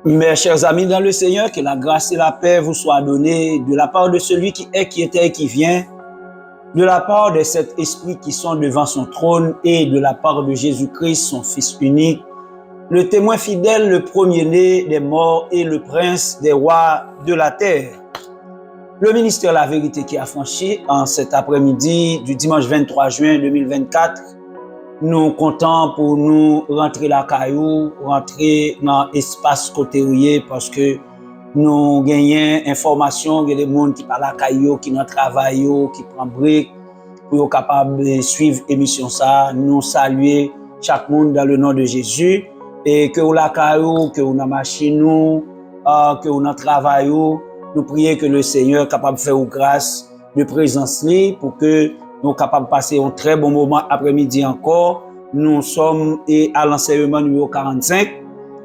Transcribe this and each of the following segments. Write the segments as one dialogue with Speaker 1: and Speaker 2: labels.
Speaker 1: Mes chers amis dans le Seigneur, que la grâce et la paix vous soient données de la part de celui qui est, qui était et qui vient, de la part de cet esprit qui sont devant son trône et de la part de Jésus-Christ, son Fils unique, le témoin fidèle, le premier-né des morts et le prince des rois de la terre. Le ministère La Vérité qui a franchi en cet après-midi du dimanche 23 juin 2024, nous comptons pour nous rentrer la caillou, rentrer dans l'espace côté parce que nous gagnons information, il y a des gens qui parlent la caillou, qui dans travail, qui prend brique pour être capable de suivre l'émission ça. Nous saluer chaque monde dans le nom de Jésus et que vous la caillou, que vous dans machine, que vous dans travail, nous prions que le Seigneur est capable de faire grâce de présence pour que nous sommes capables de passer un très bon moment après-midi encore. Nous sommes à l'enseignement numéro 45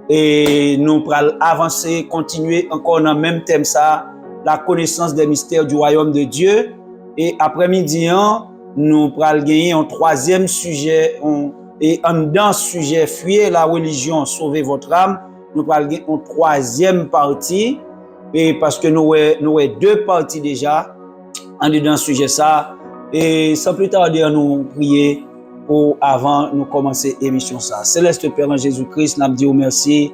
Speaker 1: et nous allons avancer, continuer encore dans le même thème ça, la connaissance des mystères du royaume de Dieu. Et après-midi, nous allons gagner un troisième sujet et dans ce sujet, fuyez la religion, sauvez votre âme. Nous allons gagner une troisième partie et parce que nous avons deux parties déjà en dedans ce sujet ça. Et sans plus tarder, nous prier pour avant nous commencer l'émission ça. Céleste Père en Jésus-Christ, nous disons merci.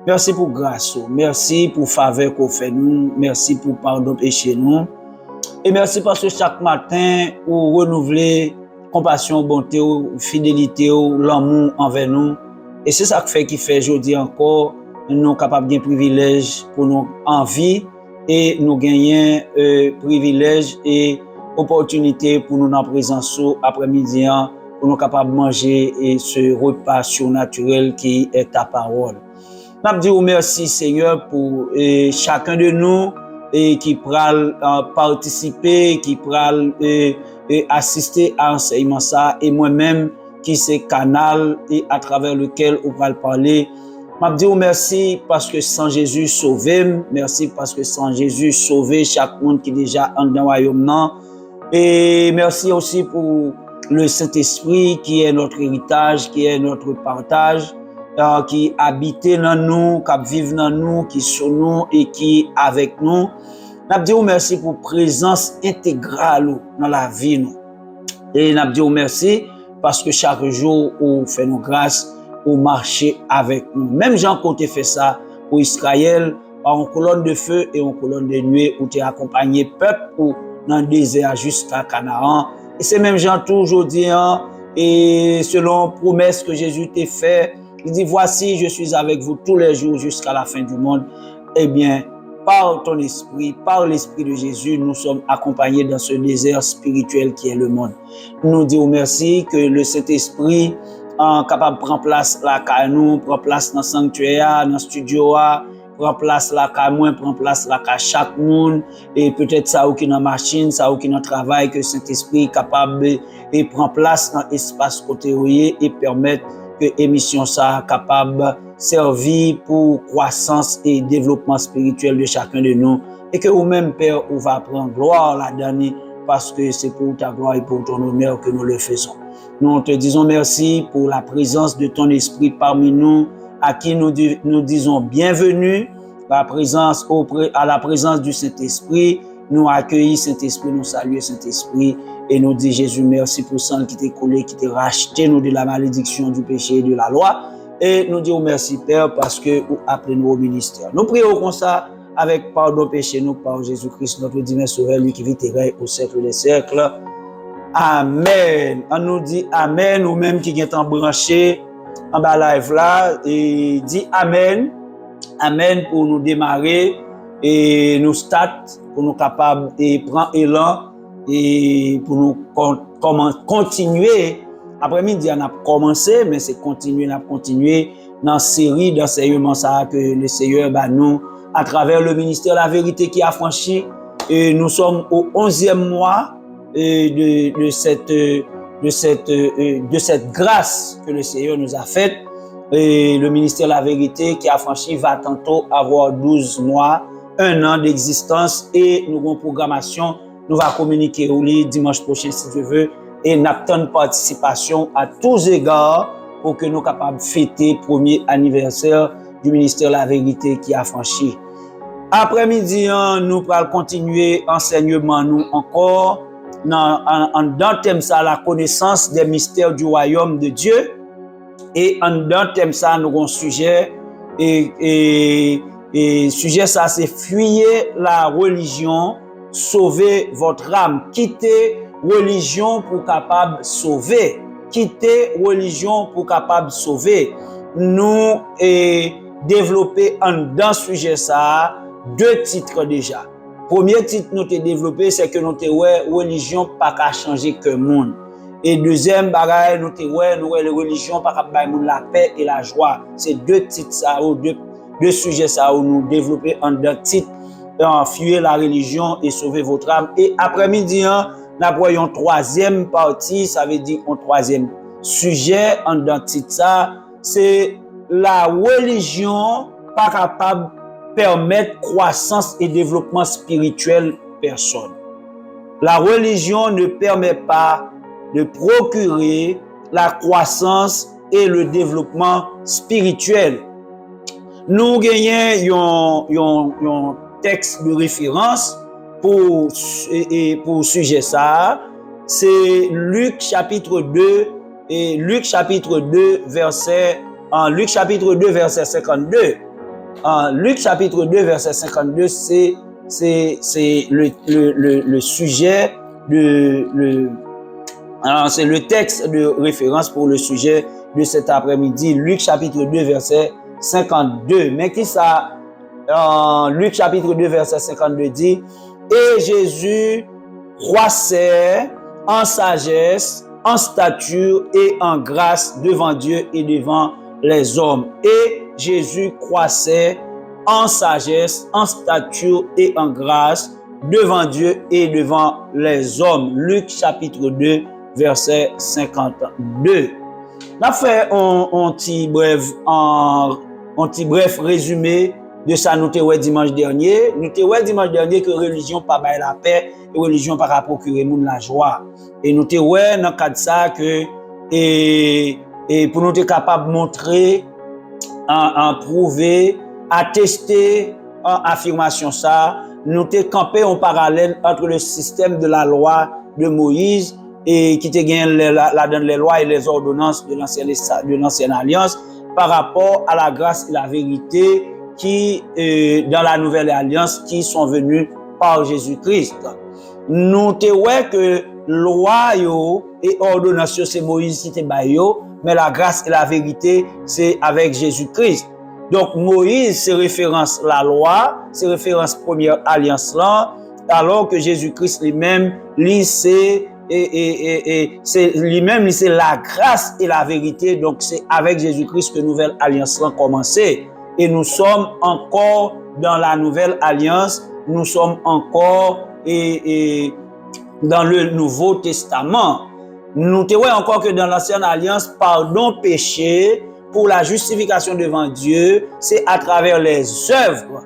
Speaker 1: Merci pour grâce, merci pour faveur qu'on fait nous, merci pour pardon péché nous. Et merci parce que chaque matin, vous renouvelez compassion, bonté, fidélité, l'amour envers nous. Et c'est ça qui fait aujourd'hui encore, nous sommes capables de privilège pour nous en vie et nous gagnons privilège et opportunité pour nous en présence après-midi pour nous capables de manger et ce repas surnaturel qui est ta parole. Nous disons merci Seigneur pour chacun de nous et qui pral participer, qui pral assister à l'enseignement ça et moi-même qui c'est canal et à travers lequel on va parler. Je dis merci parce que sans Jésus sauvé, merci parce que sans Jésus sauvé chaque monde qui est déjà en dans le royaume. Et merci aussi pour le Saint-Esprit qui est notre héritage, qui est notre partage, qui habite dans nous, qui vit dans nous, qui est sur nous et qui est avec nous. Je dis merci pour la présence intégrale dans la vie. Nous. Et je dis merci parce que chaque jour, on fait nos grâces, on marche avec nous. Même Jean Côté fait ça pour Israël, par une colonne de feu et une colonne de nuée, où tu as accompagné le peuple dans le désert jusqu'à Canaan. Et c'est même Jean toujours dit, et selon la promesse que Jésus t'a fait, il dit, voici, je suis avec vous tous les jours jusqu'à la fin du monde. Eh bien, par ton esprit, par l'esprit de Jésus, nous sommes accompagnés dans ce désert spirituel qui est le monde. Nous disons merci que le Saint-Esprit capable de prendre place là, nous, prendre place dans le sanctuaire, dans le studio, prendre place là, moi, prendre place là, chaque monde, et peut-être ça ou qui dans la machine, ça ou qui dans le travail, que le Saint-Esprit est capable de prendre place dans l'espace côté et permettre que l'émission soit capable de servir pour croissance et développement spirituel de chacun de nous. Et que vous-même, Père, on va prendre gloire là-dedans parce que c'est pour ta gloire et pour ton honneur que nous le faisons. Nous te disons merci pour la présence de ton esprit parmi nous, à qui nous disons bienvenue, à la présence du Saint-Esprit. Nous accueillons Saint-Esprit, nous saluons Saint-Esprit et nous disons Jésus merci pour le sang qui t'est collé, qui t'a racheté nous de la malédiction du péché et de la loi. Et nous disons merci Père parce que vous appelez nous au ministère. Nous prions comme ça avec pardon péché nous par Jésus-Christ, notre divin sauveur, lui qui vit et règne au siècle des siècles. Amen. On nous dit Amen, ou même qui est en branché en bas live là, et dit Amen. Amen pour nous démarrer et nous start, pour nous capables de prendre élan et pour nous continuer. Après-midi, on a commencé, mais c'est continuer dans la série d'enseignements que le Seigneur nous à travers le ministère La Vérité qui a franchi. Et nous sommes au 11e mois de cette grâce que le Seigneur nous a faite. Et le ministère La Vérité qui a franchi va tantôt avoir 12 mois, 1 an d'existence et nous avons une programmation. Nous allons communiquer au lit dimanche prochain si Dieu veut et nous avons une participation à tous égards pour que nous soyons capables de fêter le premier anniversaire du ministère de la vérité qui a franchi. Après-midi, nous allons continuer enseignement nous encore dans le thème ça la connaissance des mystères du royaume de Dieu. Et dans le thème ça nous avons un sujet et sujet ça c'est fuyez la religion, sauvez votre âme. Quittez religion pour capable sauver. Quitter religion pour capable sauver. Nous développer dans ce sujet ça 2 titres déjà. Premier titre nous t'ai développé c'est que nous t'ai religion pas qu'à changer que monde. Et deuxième bagaille nous t'ai nous religion pas qu'à bailler monde la paix et la joie. C'est 2 titres ça ou 2 sujets ça où nous développer en 2 titres fuir la religion et sauver votre âme. Et après-midi nous voyons 3e partie, ça veut dire un 3e sujet en dans titre ça, c'est la religion pas capable permettre croissance et développement spirituel personne. La religion ne permet pas de procurer la croissance et le développement spirituel. Nous gagnons un texte de référence pour sujet ça, c'est Luc chapitre 2 et Luc chapitre 2 verset 52. Luc chapitre 2 verset 52 c'est le sujet c'est le texte de référence pour le sujet de cet après-midi. Luc chapitre 2 verset 52. Mais qui ça Luc chapitre 2 verset 52 dit et Jésus croissait en sagesse, en stature et en grâce devant Dieu et devant les hommes. Et Jésus croissait en sagesse, en stature et en grâce devant Dieu et devant les hommes. Luc chapitre 2 verset 52. On a fait un petit bref résumé de ça nous t'ai dimanche dernier. Nous t'ai dimanche dernier que religion pas bailler la paix et religion pas procurer monde la joie. Et nous t'ai dans le cadre ça que et pour nous être capable de montrer, en prouver, attester en affirmation ça, nous t'ai campé en parallèle entre le système de la loi de Moïse et qui te gagne les lois et les ordonnances de l'ancienne alliance par rapport à la grâce et la vérité qui dans la nouvelle alliance qui sont venus par Jésus-Christ. Nous te que loi et ordonnance c'est Moïse qui te bayo, mais la grâce et la vérité c'est avec Jésus-Christ. Donc Moïse c'est référence la loi, c'est référence première alliance là, alors que Jésus-Christ lui-même c'est c'est lui-même c'est la grâce et la vérité. Donc c'est avec Jésus-Christ que nouvelle alliance là commencé. Et nous sommes encore dans la nouvelle alliance, nous sommes encore dans le Nouveau Testament. Nous te voyons encore que dans l'ancienne alliance, pardon péché pour la justification devant Dieu, c'est à travers les œuvres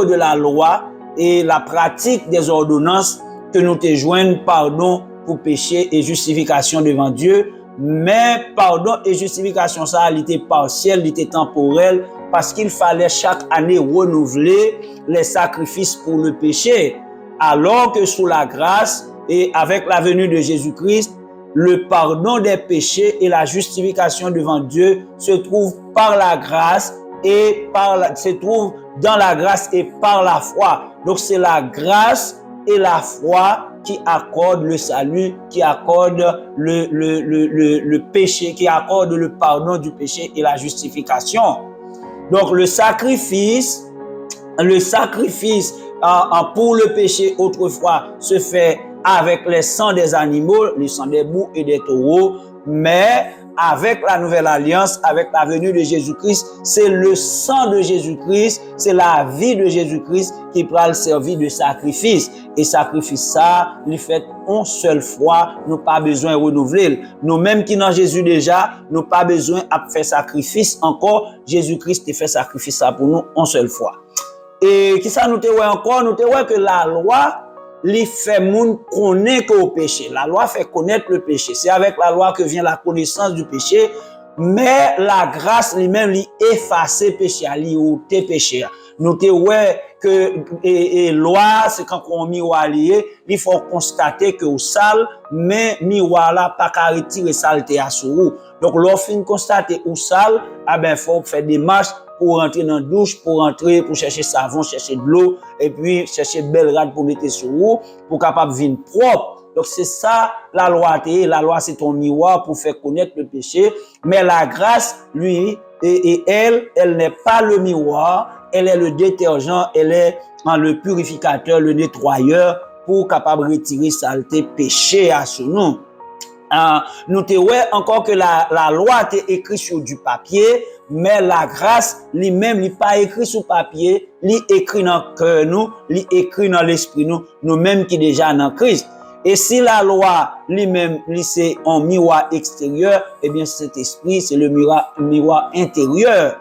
Speaker 1: de la loi et la pratique des ordonnances que nous te joignons pardon pour péché et justification devant Dieu. Mais pardon et justification ça il était partiel, il était temporel parce qu'il fallait chaque année renouveler les sacrifices pour le péché, alors que sous la grâce et avec la venue de Jésus-Christ, le pardon des péchés et la justification devant Dieu se trouvent par la grâce et se trouvent dans la grâce et par la foi. Donc c'est la grâce et la foi qui accorde le salut, qui accorde le péché, qui accorde le pardon du péché et la justification. Donc le sacrifice pour le péché autrefois se fait avec les sangs des animaux, le sang des boucs et des taureaux, mais avec la nouvelle alliance, avec la venue de Jésus-Christ, c'est le sang de Jésus-Christ, c'est la vie de Jésus-Christ qui pourra le servir de sacrifice. Et sacrifice ça, il fait une seule fois, nous pas besoin de renouveler. Nous-mêmes qui dans Jésus déjà, nous pas besoin de faire sacrifice encore. Jésus-Christ a fait sacrifice ça pour nous une seule fois. Et qui ça nous te voit encore, nous te voit que la loi, li fait moun connaître au péché. La loi fait connaître le péché. C'est avec la loi que vient la connaissance du péché. mais la grâce lui-même lui effacer péché, lui ôter péché. Nous te ouais que et loi c'est quand on miroir lié, il faut constater que au sale mais miroir là pas qu'à retirer saleté à sous. Donc lorsqu'on constate au sale, ah ben faut faire des marches pour rentrer dans la douche, pour rentrer, pour chercher savon, chercher de l'eau, et puis chercher belle rade pour mettre sur vous, pour capable vivre propre. Donc c'est ça la loi. La loi c'est ton miroir pour faire connaître le péché, mais la grâce, lui, et elle n'est pas le miroir, elle est le détergent, elle est le purificateur, le nettoyeur pour capable retirer saleté, péché à ce nom. Nous te ouais encore que la loi était écrite sur du papier, mais la grâce lui-même n'est pas écrit sur papier, lui écrit dans le cœur nous, lui écrit dans l'esprit nous mêmes qui déjà dans Christ. Et si la loi lui-même c'est un miroir extérieur, eh bien cet esprit c'est le miroir intérieur.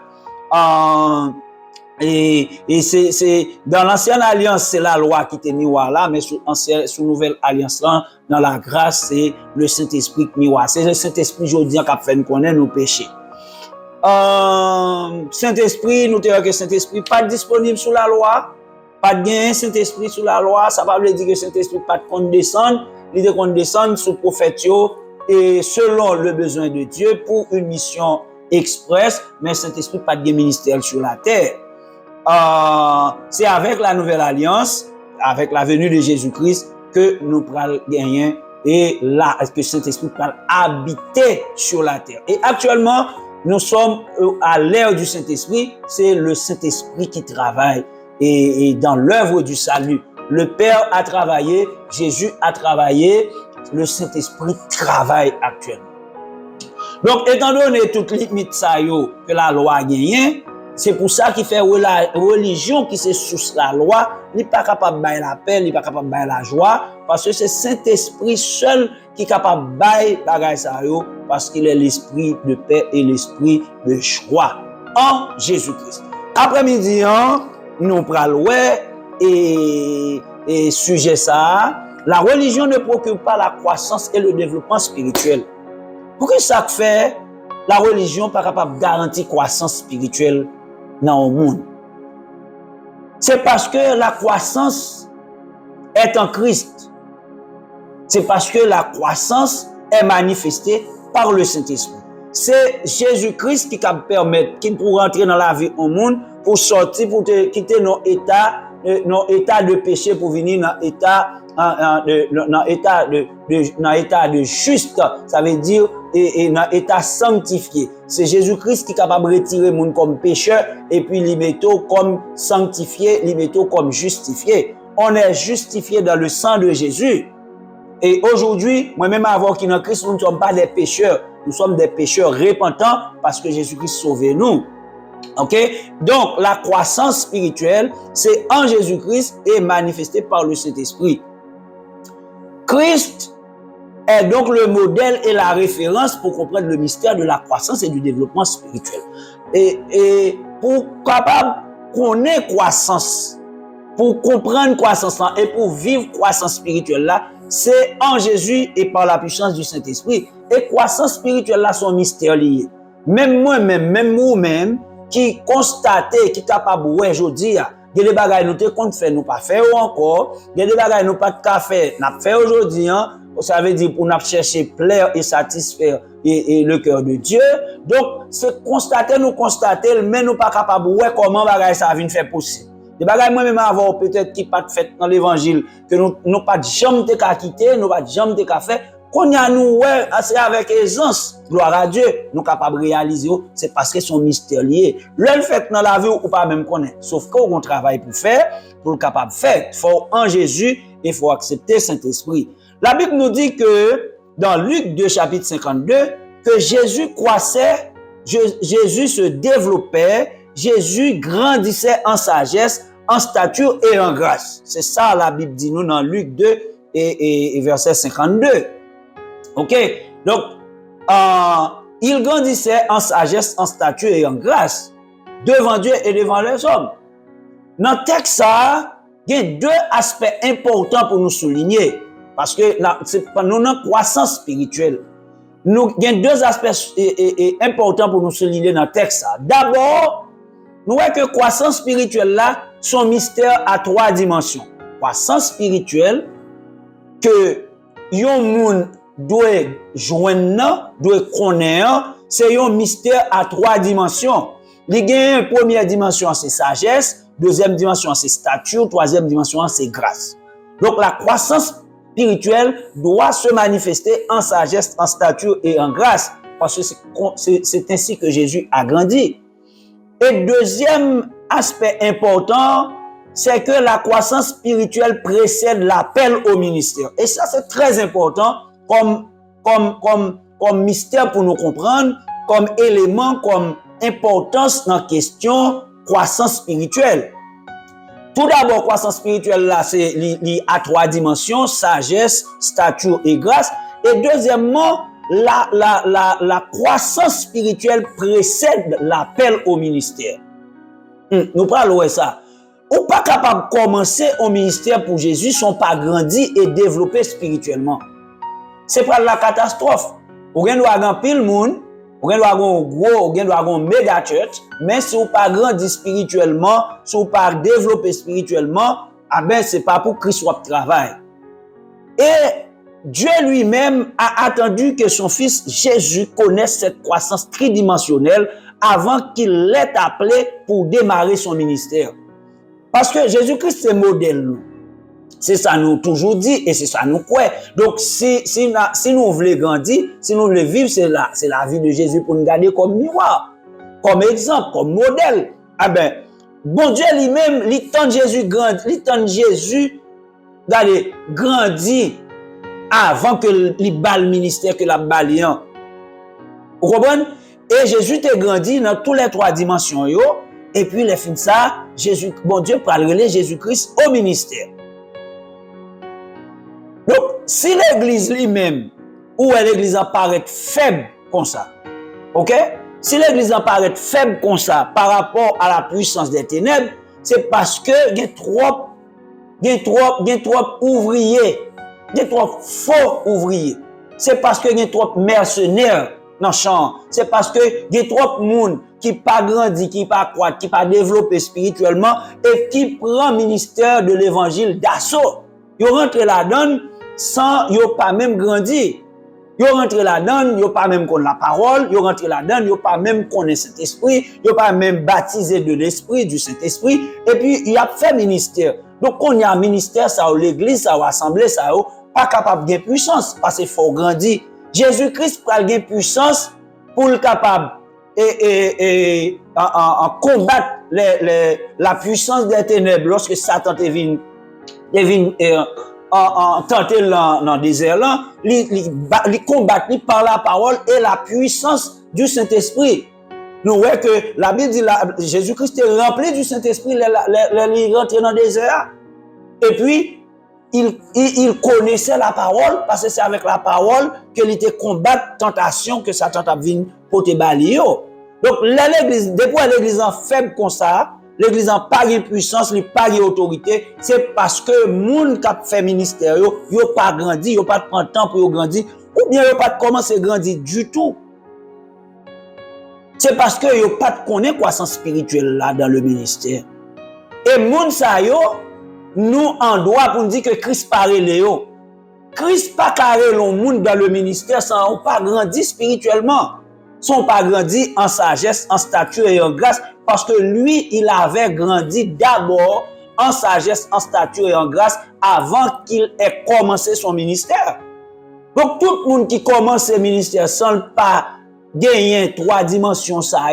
Speaker 1: Et c'est dans l'ancienne alliance, c'est la loi qui était miroir là, mais sous nouvelle alliance là, dans la grâce, c'est le Saint-Esprit qui miroir. C'est le Saint-Esprit aujourd'hui qui a fait nous connaître nos péchés. Saint-Esprit, nous disons que Saint-Esprit pas disponible sous la loi, pas de gain Saint-Esprit sous la loi, ça ne veut pas dire que Saint-Esprit pas de condescendre, il est condescendre sous prophète et selon le besoin de Dieu pour une mission express, mais Saint-Esprit pas de ministère sur la terre. C'est avec la nouvelle alliance, avec la venue de Jésus-Christ, que nous pourrons gagner et là, que Saint-Esprit pourra habiter sur la terre. Et actuellement, nous sommes à l'ère du Saint-Esprit, c'est le Saint-Esprit qui travaille et dans l'œuvre du salut. Le Père a travaillé, Jésus a travaillé, le Saint-Esprit travaille actuellement. Donc, étant donné toute limite que la loi a gagné, c'est pour ça qu'il fait la religion qui se sous la loi, il n'est pas capable de bailler la paix, il n'est pas capable de bailler la joie, parce que c'est Saint-Esprit seul qui est capable de bailler bagay sa yo, parce qu'il est l'esprit de paix et l'esprit de joie en Jésus-Christ. Après-midi, nous prenons et sujet ça, la religion ne procure pas la croissance et le développement spirituel. Pourquoi ça fait la religion pas capable de garantir croissance spirituelle dans le monde? C'est parce que la croissance est en Christ. C'est parce que la croissance est manifestée par le Saint-Esprit. C'est Jésus-Christ qui peut permettre, qui peut rentrer dans la vie au monde, pour sortir, pour quitter nos états de péché, pour venir dans l'état de juste. Ça veut dire et dans l'état sanctifié. C'est Jésus-Christ qui est capable de retirer le monde comme pécheur et puis les mettre comme sanctifié, les mettre comme justifié. On est justifié dans le sang de Jésus. Et aujourd'hui, moi-même avant qu'il y ait Christ, nous ne sommes pas des pécheurs. Nous sommes des pécheurs repentants parce que Jésus-Christ sauve nous. Ok? Donc, la croissance spirituelle, c'est en Jésus-Christ et manifestée par le Saint-Esprit. Christ est donc le modèle et la référence pour comprendre le mystère de la croissance et du développement spirituel. Et pour capable qu'on ait croissance, pour comprendre croissance là et pour vivre croissance spirituelle là, c'est en Jésus et par la puissance du Saint-Esprit. Et croissance spirituelle là sont mystères liés. Même moi-même, même vous-même, qui constatez, qui capable ouais aujourd'hui, il y a des bagages nous te compte faire, nous pas faire encore, il y a des bagages nous pas de faire, n'a fait aujourd'hui, ça veut dire pour nous chercher plaire et satisfaire et le cœur de Dieu. Donc c'est constater, mais nous pas capable ouais comment bagage ça vient faire possible. Des bagages moi-même avant peut-être qui pas fait dans l'évangile que nous pas jamais te quitter, nous pas jamais te faire. Qu'on y a nous ouais, c'est avec aisance, gloire à Dieu, nous capables de réaliser, c'est parce que son mystère lié. Le fait dans la vie ou pas même connaître, sauf qu'on travaille pour faire, pour le capable de faire. Il faut en Jésus et il faut accepter Saint-Esprit. La Bible nous dit que dans Luc 2 chapitre 52, que Jésus croissait, Jésus se développait, Jésus grandissait en sagesse, en stature et en grâce. C'est ça la Bible dit nous dans Luc 2 et verset 52. Ok, donc il grandissait en sagesse, en stature et en grâce devant Dieu et devant les hommes. Dans le texte, il y a deux aspects importants pour nous souligner parce que nous avons une croissance spirituelle. nous avons deux aspects importants pour nous souligner dans le texte. D'abord, nous voyons que croissance spirituelle là, son mystère à trois dimensions. Croissance spirituelle que yon moun doit joindre, doit connaître, c'est un mystère à trois dimensions. Il y a une première dimension, c'est sagesse, deuxième dimension, c'est stature, troisième dimension, c'est grâce. Donc la croissance spirituelle doit se manifester en sagesse, en stature et en grâce, parce que c'est ainsi que Jésus a grandi. Et deuxième aspect important, c'est que la croissance spirituelle précède l'appel au ministère. Et ça, c'est très important comme mystère pour nous comprendre, comme élément, comme importance dans la question croissance spirituelle. Tout d'abord, croissance spirituelle, là, c'est à trois dimensions, sagesse, stature et grâce. Et deuxièmement, la croissance spirituelle précède l'appel au ministère. Nous parlons de ça. Ou pas capable de commencer au ministère pour Jésus, sont pas grandi et développé spirituellement. C'est pas la catastrophe. Ou gen doit avoir pile monde, ou gen doit avoir gros, ou gen doit avoir méga church, mais si ou pas grandi spirituellement, si ou pas développé spirituellement, ah ben c'est pas pour Christ ou travail. Et Dieu lui-même a attendu que son fils Jésus connaisse cette croissance tridimensionnelle avant qu'il l'ait appelé pour démarrer son ministère. Parce que Jésus-Christ c'est modèle. C'est ça nous toujours dit et c'est ça nous croit. Donc si nous voulons grandir, si nous voulons vivre, c'est la vie de Jésus pour nous garder comme miroir, comme exemple, comme modèle. Ah ben, bon Dieu lui-même, il tente Jésus d'aller grandir avant que il bat le ministère que la balian. Vous comprenez? Et Jésus t'est grandi dans toutes les trois dimensions yo. Et puis les fins ça, bon Dieu parle Jésus-Christ au ministère. Donc, si l'église lui-même, ou l'église apparaît faible comme ça, ok? Si l'église apparaît faible comme ça par rapport à la puissance des ténèbres, c'est parce que il y a trop ouvriers, il y a trop faux ouvriers. C'est parce que il y a trop mercenaires dans le champ. C'est parce que il y a trop de monde qui pas grandi, qui pas croître, qui pas développé spirituellement et qui prend le ministère de l'évangile d'assaut. Ils rentrent là-dedans sans yo pas même grandi. Yo rentre là-dedans, yo pas même connaître la parole, yo rentre là-dedans, yo pas même connaître Saint-Esprit, yo pas même baptisé de l'Esprit, du Saint-Esprit, et puis il a fait ministère. Donc on y a ministère ça ou l'église ça ou assemblée ça ou pas capable de puissance parce qu'il faut grandir. Jésus-Christ pral gen puissance pour le capable et combattre la puissance des ténèbres lorsque Satan te vient tenter dans le désert là, il combat par la parole et la puissance du Saint-Esprit. Nous voyons que la Bible dit Jésus-Christ est rempli du Saint-Esprit, il rentre dans le désert. Et puis, il connaissait la parole, parce que c'est avec la parole qu'il était combattre tentation que Satan a venu pour te balayer. Donc, l'église, depuis l'église en faible comme ça, l'église en pas de puissance, il pas d'autorité, c'est parce que moun qui fait ministère yo pas grandi, yo pas prendre temps pour grandir ou bien yo pas commencer grandir du tout. C'est parce que yo pas connaît croissance spirituelle là dans le ministère. Et moun sa yo nous en droit pour dire que Christ parle yo. Christ pas carré l'on moun dans le ministère sans pas grandi spirituellement. Sont pas grandi en sagesse, en stature et en grâce, parce que lui, il avait grandi d'abord en sagesse, en stature et en grâce avant qu'il ait commencé son ministère. Donc, tout le monde qui commence ce ministère sans pas gagner trois dimensions, ça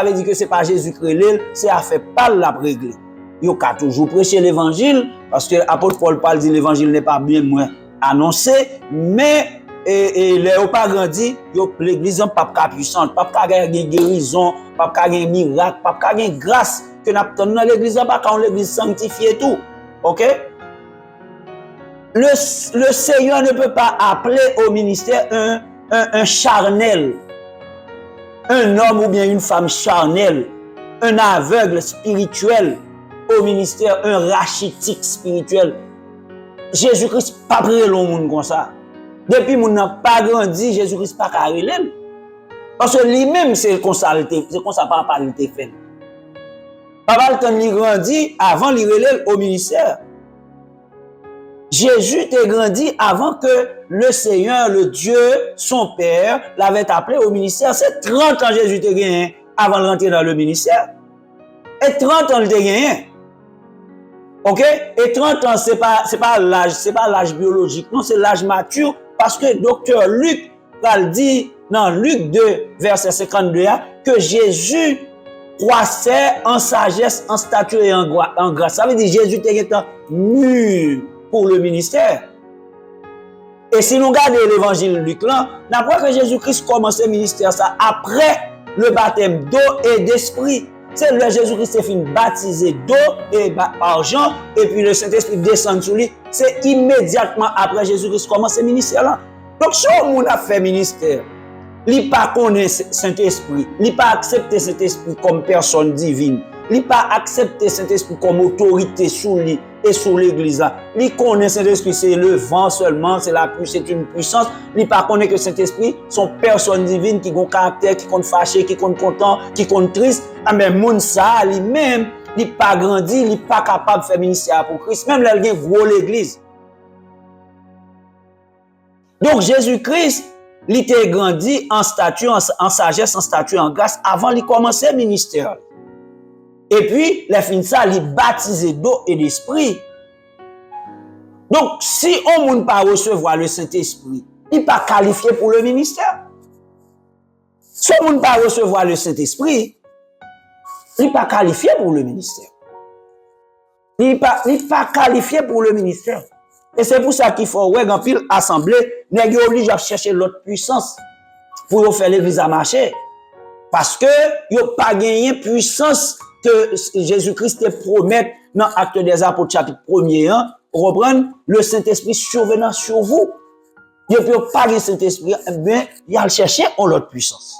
Speaker 1: veut dire que c'est pas Jésus-Christ, c'est à faire pas la régler. Il a toujours prêché l'évangile, parce que l'apôtre Paul parle dit l'évangile n'est pas bien moins annoncé, mais et les ont pas grandi, l'église n'a pas de puissance, pas de guérison, pas de miracle, pas de grâce que nous avons dans l'église, pas quand l'église sanctifiée et tout. OK? Le Seigneur ne peut pas appeler au ministère un charnel, un homme ou bien une femme charnelle, un aveugle spirituel au ministère, un rachitique spirituel. Jésus-Christ pas prêt le monde comme ça. Depuis moun n'a pas grandi, Jésus-Christ pas carré. Parce que lui-même, c'est comme ça papa il te fait. Papa le temps il grandi avant il relève au ministère. Jésus t'a grandi avant que le Seigneur, le Dieu, son Père, l'avait appelé au ministère. C'est 30 ans Jésus t'a gagné avant de rentrer dans le ministère. Et 30 ans il t'a gagné. OK? Et 30 ans, c'est pas l'âge biologique, non, c'est l'âge mature, parce que docteur Luc va le dire dans Luc 2, verset 52, que Jésus croissait en sagesse, en stature et en grâce. Ça veut dire Jésus était mûr pour le ministère. Et si nous regardons l'évangile Luc là, n'importe que Jésus-Christ commençait le ministère ça après le baptême d'eau et d'esprit. C'est le Jésus-Christ est fini baptisé d'eau et par Jean, et puis le Saint-Esprit descend sur lui. C'est immédiatement après Jésus-Christ commence le ministère là. Donc, si on a fait ministère, il pas connaît Saint-Esprit, il pas accepté Saint-Esprit comme personne divine, il pas accepté Saint-Esprit comme autorité sur lui et sur l'église là. Il connaît Saint-Esprit, c'est le vent seulement, c'est une puissance. Il pas connaît que Saint-Esprit sont personnes divines qui ont caractère, qui compte fâché, qui compte content, qui compte triste. Ah mais moun ça lui-même, il pas grandi, il pas capable de faire ministère pour Christ, même là il a gros l'église. Donc Jésus-Christ, il était grandi en stature, en sagesse, en stature, en grâce avant de commencer le ministère. Et puis, la fin de ça, il est baptisé d'eau et d'esprit. Donc, si on ne peut pas recevoir le Saint-Esprit, il n'est pas qualifié pour le ministère. Si on ne peut pas recevoir le Saint-Esprit, il n'est pas qualifié pour le ministère. Il n'est pas qualifié pour le ministère. Et c'est pour ça qu'il faut, ouais, dans pile assemblée, n'est obligé à chercher l'autre puissance pour faire l'église à marcher. Parce que, il n'y a pas gagné puissance que Jésus-Christ te promet dans Actes des Apôtres, chapitre 1er, reprendre le Saint-Esprit survenant sur vous. Il n'y a pas de Saint-Esprit, bien, il y a le chercher en l'autre puissance.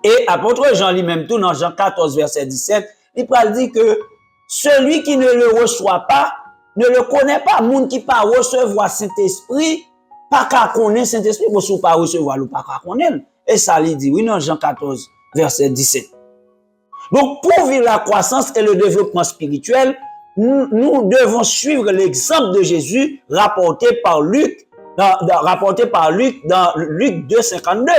Speaker 1: Et apôtre Jean lui-même, tout dans Jean 14, verset 17, il peut dire que celui qui ne le reçoit pas, ne le connaît pas. Moun qui pas recevoir Saint-Esprit, pas qu'à connaître Saint-Esprit, pour ne pas recevoir ou pas qu'à connaître. Et ça lui dit, oui, dans Jean 14, verset 17. Donc, pour vivre la croissance et le développement spirituel, nous devons suivre l'exemple de Jésus rapporté par Luc dans Luc 2, 52.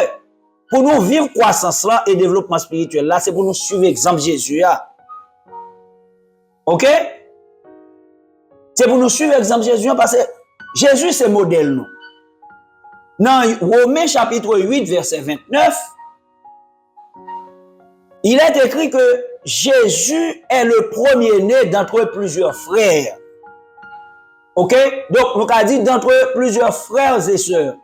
Speaker 1: Pour nous vivre croissance là et développement spirituel là, c'est pour nous suivre l'exemple de Jésus là. OK? C'est pour nous suivre l'exemple de Jésus parce que Jésus c'est modèle nous. Dans Romains chapitre 8 verset 29, il est écrit que Jésus est le premier-né d'entre plusieurs frères. OK? Donc, on a dit d'entre plusieurs frères et sœurs.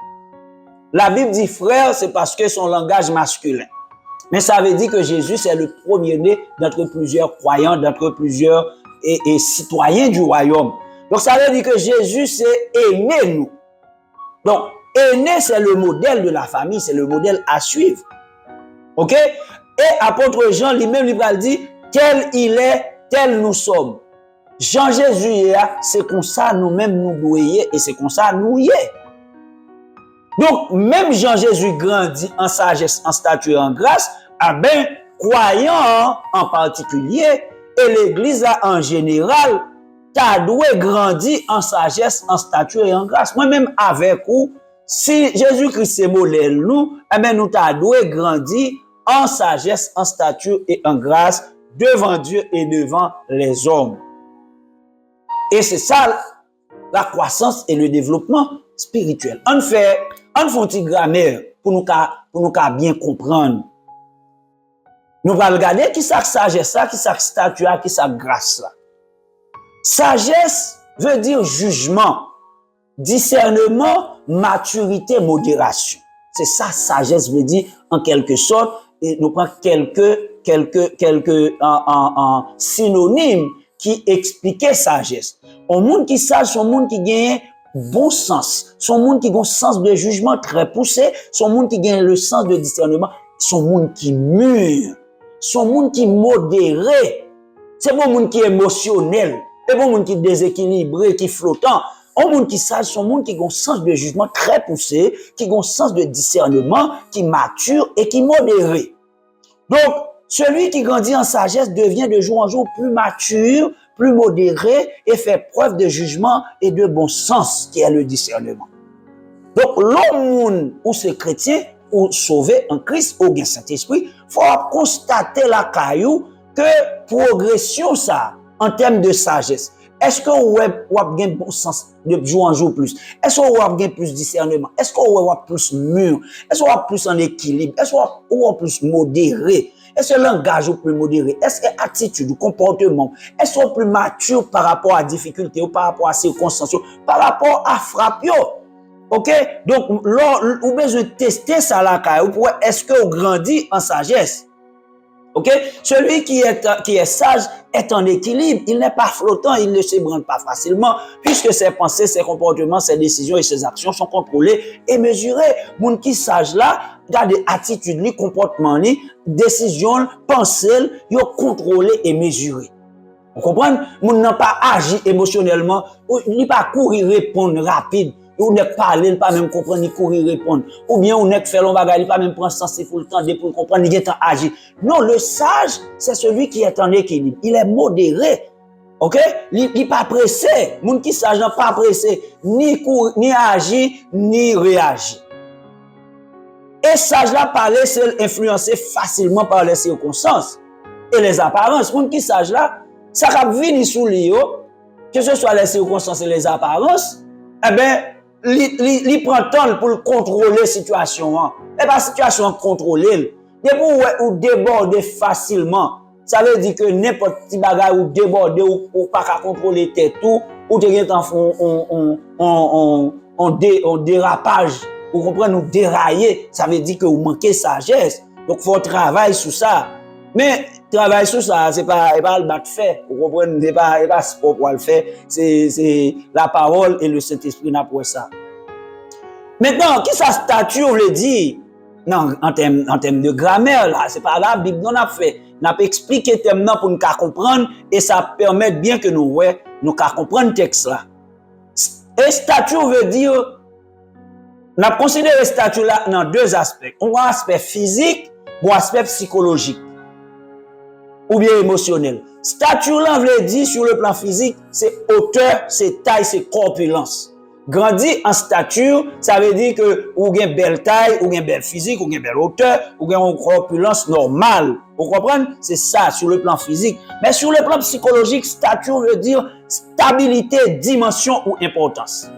Speaker 1: La Bible dit frère, c'est parce que son langage masculin. Mais ça veut dire que Jésus, c'est le premier-né d'entre plusieurs croyants, d'entre plusieurs et citoyens du royaume. Donc, ça veut dire que Jésus, c'est aîné nous. Donc, aîné, c'est le modèle de la famille, c'est le modèle à suivre. OK? Et apôtre Jean lui-même, il va dire, tel il est, tel nous sommes. Jean Jésus, c'est comme ça nous-mêmes nous doyons et c'est comme ça nous y est. Donc, même Jean Jésus grandit en sagesse, en stature, en grâce, ben, croyant en particulier, et l'Église en général, t'as doué grandir en sagesse, en stature et en grâce. Moi-même avec vous, si Jésus-Christ est modèle nous, ben, nous t'as doué grandir en sagesse, en stature et en grâce devant Dieu et devant les hommes. Et c'est ça la croissance et le développement spirituel. On fait une petite grammaire pour nous bien comprendre. Nous allons regarder qui ça sagesse, qui ça statue, qui ça grâce là. Sagesse veut dire jugement, discernement, maturité, modération. C'est ça sagesse veut dire en quelque sorte. Et nous prenons quelques synonymes qui expliquent sagesse. Un monde qui sage, c'est un monde qui gagne bon sens. Son monde qui a un sens de jugement très poussé. Son monde qui gagne le sens de discernement. Son monde qui mûr. Son monde qui modéré. C'est bon monde qui est émotionnel. C'est bon monde qui est déséquilibré, qui est flottant. Un monde qui sage, c'est un monde qui a un sens de jugement très poussé, qui a un sens de discernement, qui mature et qui modéré. Donc, celui qui grandit en sagesse devient de jour en jour plus mature, plus modéré et fait preuve de jugement et de bon sens, qui est le discernement. Donc, l'homme ou c'est chrétien ou sauvé en Christ ou bien Saint-Esprit, faut constater la caillou que progression ça en termes de sagesse. Est-ce que vous avez un bon sens de jour en jour plus? Est-ce que vous avez plus discernement? Est-ce que vous avez plus mûr? Est-ce que vous avez plus en équilibre? Est-ce que vous avez plus modéré? Est-ce que le langage est plus modéré? Est-ce que l'attitude, comportement, est-ce que plus mature par rapport à la difficulté ou par rapport à circonstances, par rapport à frappe? Ok? Donc, là, vous avez besoin de tester ça là, est-ce que vous grandissez en sagesse? Ok? Celui qui est sage est en équilibre. Il n'est pas flottant, il ne s'ébranle pas facilement, puisque ses pensées, ses comportements, ses décisions et ses actions sont contrôlés et mesurés. Moun qui sage là, dans des attitudes, les comportements, les décisions, pensées, ils sont contrôlés et mesurés. Vous comprenez? Moun n'a pas agi émotionnellement, il n'a pas courir répondre rapide. Ou n'est pas parler, pas même comprendre, ni courir répondre. Ou bien ou n'est faire l'on bagage, pas même prendre sens pour le temps pour comprendre, ni temps agir. Non, le sage, c'est celui qui est en équilibre. Il est modéré. OK? Il n'est pas pressé. Moun qui sage n'est pas pressé, ni courir, ni agir, ni réagir. Et sage là parler, c'est influencé facilement par les circonstances et les apparences. Moun qui sage là, ça va venir sous lui, que ce soit les circonstances et les apparences, eh bien, il prend temps pour contrôler la situation. Et pas la situation contrôlée. Depuis ou déborder facilement, ça veut dire que n'importe petit bagage ou déborder ou pas contrôler tête tout, ou te gen en dérapage, ou comprenez, ou dérailler, ça veut dire que vous manquez sagesse. Donc, il faut travailler sur ça. Mais, travailler sur ça, c'est pas le battre fait. Vous comprenez, c'est pas ce qu'on peut le faire. C'est la parole et le Saint-Esprit n'a pas ça. Maintenant, qui sa statue, on le dit, non, en termes de grammaire, là, c'est pas la Bible, on a fait. On a expliqué le thème pour nous comprendre et ça permet bien que nous comprendre le texte là. Et statue veut dire, on a considéré le statut là dans deux aspects. On a un aspect physique ou un aspect psychologique ou bien émotionnel. Statut là veut dire sur le plan physique, c'est hauteur, c'est taille, c'est corpulence. Grandir en stature, ça veut dire que ou avez une belle taille, ou une belle physique, ou une belle hauteur, ou avez une corpulence normale. Vous comprenez? C'est ça sur le plan physique. Mais sur le plan psychologique, stature veut dire stabilité, dimension ou importance.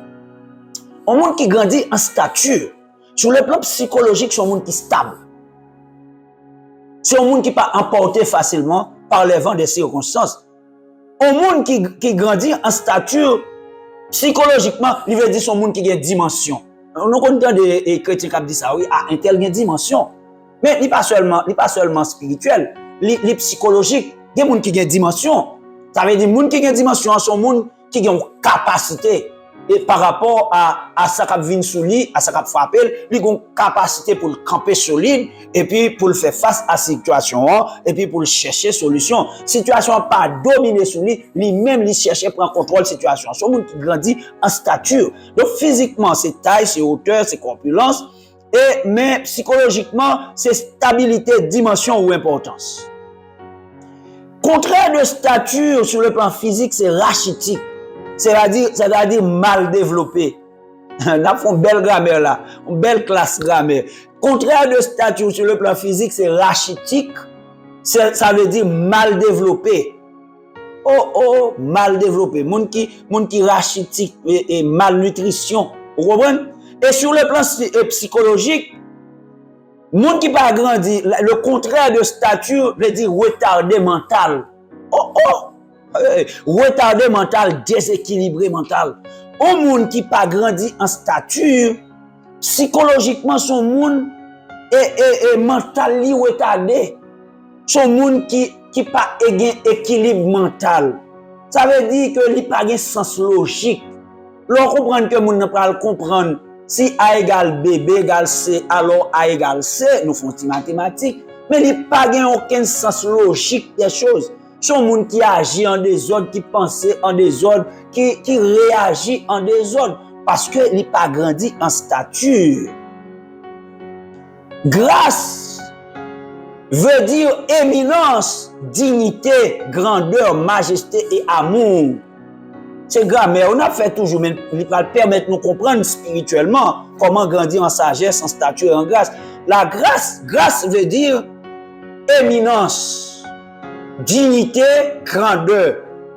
Speaker 1: Un monde qui grandit en stature, sur le plan psychologique, c'est un monde qui est stable. C'est un monde qui n'est pas emporté facilement par les vents des circonstances. Un monde qui grandit en stature, psychologiquement, il veut dire son monde qui a une dimension. Nous connaissons des chrétiens qui disent ça, oui, un tel a une dimension. Mais il n'est pas seulement spirituel, il est psychologique. Il y a des gens qui ont une dimension. Ça veut dire que les gens qui ont une dimension sont des gens qui ont une capacité. Et par rapport à ça qui vient sous lui, à ça qui frappe, ils ont une capacité pour le camper solide et puis pour le faire face à la situation et puis pour le chercher solution. Situation pas dominée sur lui, lui-même il cherche prendre contrôle de la situation. C'est un monde qui grandit en stature. Donc physiquement, c'est taille, c'est hauteur, c'est corpulence, mais psychologiquement, c'est stabilité, dimension ou importance. Contraire de stature sur le plan physique, c'est rachitique. C'est-à-dire mal développé. On a fait une belle grammaire là, une belle classe grammaire. Contraire de stature sur le plan physique, c'est rachitique. Ça veut dire mal développé. Mal développé. Moun qui rachitique et malnutrition. Vous comprenez? Et sur le plan psychologique, moun qui pas grandi, le contraire de stature veut dire retardé mental. Retardé mental, déséquilibré mental. Un monde qui pas grandi en stature, psychologiquement son monde est mental li retardé. Son monde qui pas équilibre mental. Ça veut dire que li pas gen sens logique. L'on comprend que monde n'a pas comprendre si A égale B, B égale C, alors A égale C, nous faisons mathématiques, mais il pas gen aucun sens logique des choses. Son monde qui agit en désordre, qui pense en désordre, qui réagit en désordre, parce que il n'a pas grandi en stature. Grâce veut dire éminence, dignité, grandeur, majesté et amour. C'est grammaire, on a fait toujours, mais il va permettre de nous comprendre spirituellement comment grandir en sagesse, en stature et en grâce. La grâce veut dire éminence, dignité, grandeur.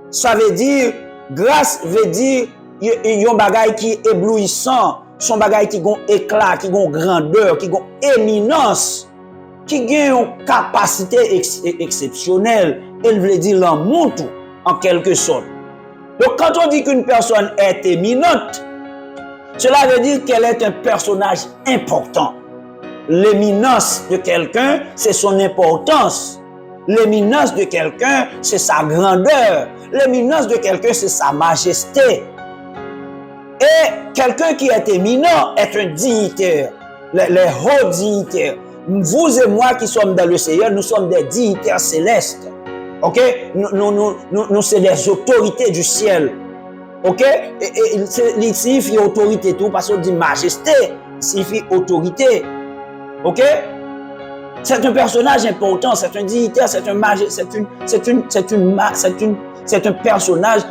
Speaker 1: Ça veut dire, grâce veut dire, il y a un bagage qui est éblouissant, son bagage qui a un éclat, qui a une grandeur, qui a une éminence, qui a une capacité exceptionnelle. Elle veut dire l'amour en quelque sorte. Donc quand on dit qu'une personne est éminente, cela veut dire qu'elle est un personnage important. L'éminence de quelqu'un, c'est son importance. L'éminence de quelqu'un, c'est sa grandeur. L'éminence de quelqu'un, c'est sa majesté. Et quelqu'un qui est éminent est un dignitaire, les hauts dignitaires. Vous et moi qui sommes dans le Seigneur, nous sommes des dignitaires célestes. Ok? Nous c'est des autorités du ciel. Ok? Et il signifie autorité tout, parce qu'on dit majesté, il signifie autorité. Ok? C'est un personnage important, c'est un dignitaire, c'est un personnage,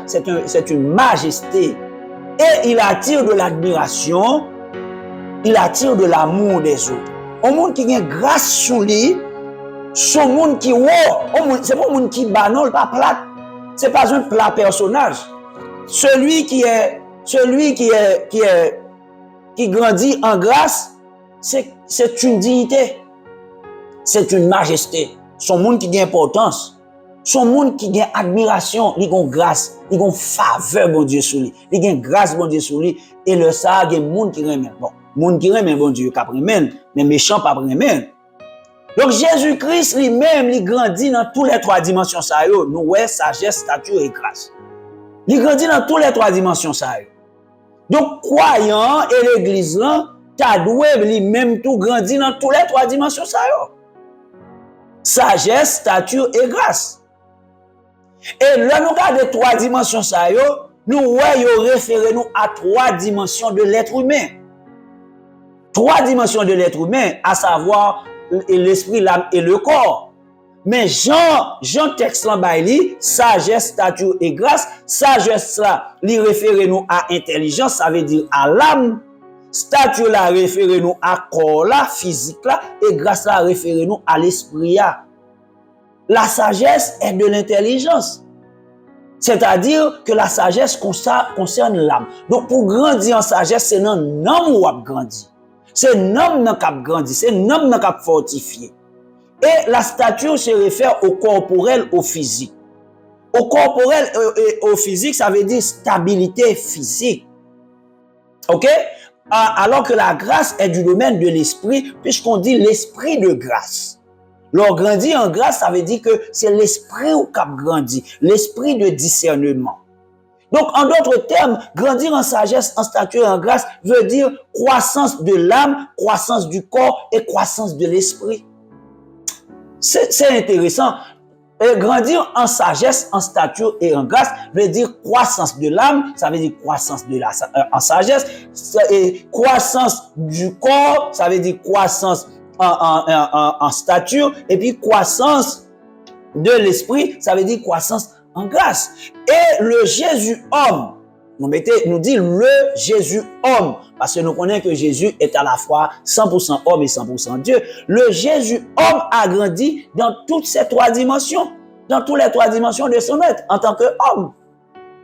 Speaker 1: c'est une majesté. Et il attire de l'admiration, il attire de l'amour des autres. Un monde qui a grâce sur lui, son monde qui c'est pas un monde qui banal, pas plat. C'est pas un plat personnage. Celui qui grandit en grâce, c'est une dignité. C'est une majesté. Son monde qui a importance. Son monde qui a admiration, il a grâce, il a faveur, bon Dieu, sur lui. Il a grâce, bon Dieu, sur lui. Et le ça, il y a un monde qui remet. Bon, monde qui remet, bon Dieu, qui remet, mais méchant, pas remet. Donc Jésus-Christ lui-même, il grandit dans toutes les trois dimensions. Ça y est, nous, ouais, sagesse, stature et grâce. Il grandit dans toutes les trois dimensions. Ça y est. Donc, croyant et l'église, là, t'as doué lui-même tout grandi dans toutes les trois dimensions. Ça y est. Sagesse, stature et grâce. Et là, nous regardons les trois dimensions, ça y est, nous voyons référer nous à trois dimensions de l'être humain. Trois dimensions de l'être humain, à savoir l'esprit, l'âme et le corps. Mais Jean texte là, sagesse, stature et grâce. Sagesse là, lui réfère nous à intelligence, ça veut dire à l'âme. Stature là, réfère nous à corps là, physique là. Et grâce là, réfère nous à l'esprit là. La sagesse est de l'intelligence. C'est-à-dire que la sagesse concerne l'âme. Donc pour grandir en sagesse, c'est un homme qui a grandi. C'est un homme qui a grandi. C'est un homme qui a fortifié. Et la stature se réfère au corporel, au physique. Au corporel et au physique, ça veut dire stabilité physique. OK? Alors que la grâce est du domaine de l'esprit, puisqu'on dit l'esprit de grâce. Leur grandir en grâce, ça veut dire que c'est l'esprit qui a grandi, l'esprit de discernement. Donc, en d'autres termes, grandir en sagesse, en stature et en grâce veut dire croissance de l'âme, croissance du corps et croissance de l'esprit. C'est intéressant. Et grandir en sagesse, en stature et en grâce veut dire croissance de l'âme, ça veut dire croissance en sagesse, et croissance du corps, ça veut dire croissance en stature, et puis croissance de l'esprit, ça veut dire croissance en grâce. Et le Jésus homme, nous dit le Jésus homme, parce que nous connaissons que Jésus est à la fois 100% homme et 100% Dieu. Le Jésus homme a grandi dans toutes ces trois dimensions, dans toutes les trois dimensions de son être, en tant qu'homme,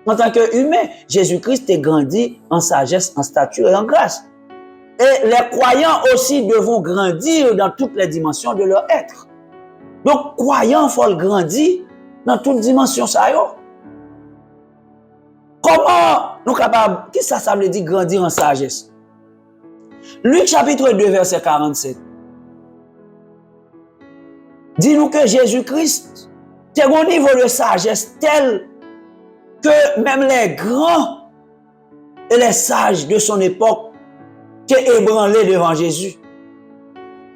Speaker 1: en tant qu'humain. Jésus-Christ est grandi en sagesse, en stature et en grâce. Et les croyants aussi devront grandir dans toutes les dimensions de leur être. Donc, croyants, il faut le grandir dans toutes les dimensions. Comment nous sommes capables, qu'est-ce que ça veut dire grandir en sagesse? Luc chapitre 2, verset 47. Dis-nous que Jésus-Christ est au niveau de sagesse tel que même les grands et les sages de son époque étaient ébranlés devant Jésus.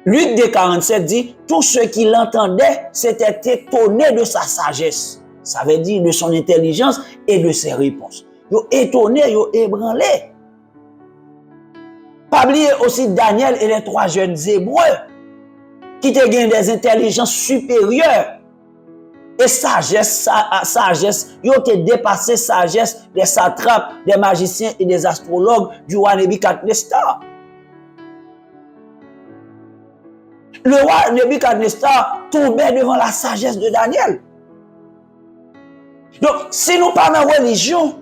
Speaker 1: Luc 2, 47 dit, tous ceux qui l'entendaient s'étaient étonnés de sa sagesse. Ça veut dire de son intelligence et de ses réponses. Yo étonné, yo ébranlé. Pas oublier aussi Daniel et les 3 jeunes Hébreux qui te gagnent des intelligences supérieures. Et sagesse, ils ont dépassé sagesse des satrapes, des magiciens et des astrologues du roi Nebuchadnezzar. Le roi Nebuchadnezzar tombait devant la sagesse de Daniel. Donc, si nous parlons de religion,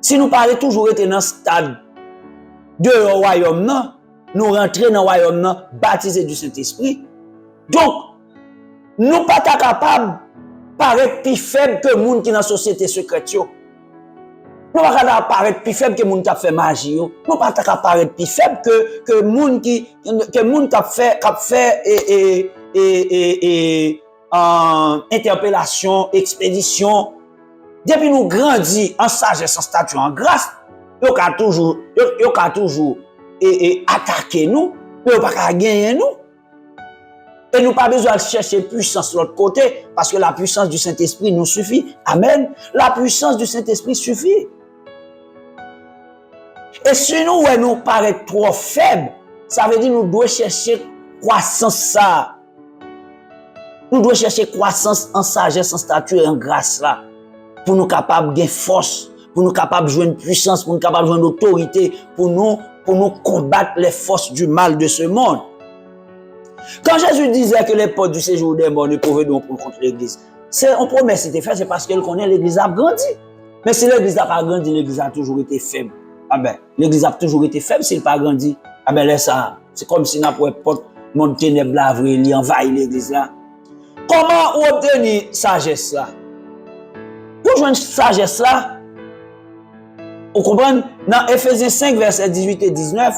Speaker 1: si nous parlons toujours été dans le stade de royaume, nous rentrons dans le royaume, baptisés du Saint-Esprit. Donc, nous pas capables de paraître plus faible que les gens qui sont dans la société secrète. Nous pas capables de paraître plus faible que les gens qui fait magie. Nous pas capables de paraître plus faible que les gens qui fait interpellation, expédition. Depuis nous grandis en sagesse, en statut, en grâce, ils ont toujours attaqué nous, mais ils n'ont pas gagné nous. Et nous pas besoin de chercher puissance de l'autre côté, parce que la puissance du Saint-Esprit nous suffit. Amen. La puissance du Saint-Esprit suffit. Et si nous paraît trop faibles, ça veut dire que nous devons chercher croissance ça. Nous devons chercher croissance en sagesse, en stature et en grâce là. Pour nous capables de gagner force, pour nous capables de jouer une puissance, pour nous capables de jouer une autorité, pour nous combattre les forces du mal de ce monde. Quand Jésus disait que les portes du séjour des morts ne pouvaient donc contre l'église, c'est une promesse qui était faite, c'est parce qu'elle connaît l'église a grandi. Mais si l'église n'a pas grandi, l'église a toujours été faible. Ah ben, l'église a toujours été faible s'il n'a pas grandi. Ah ben, laisse ça. C'est comme si n'a pas porte mon ténèbre là, il envahit l'église là. Comment obtenir sagesse là? Pour jouer une sagesse là, vous comprenez? Dans Ephésiens 5, versets 18 et 19,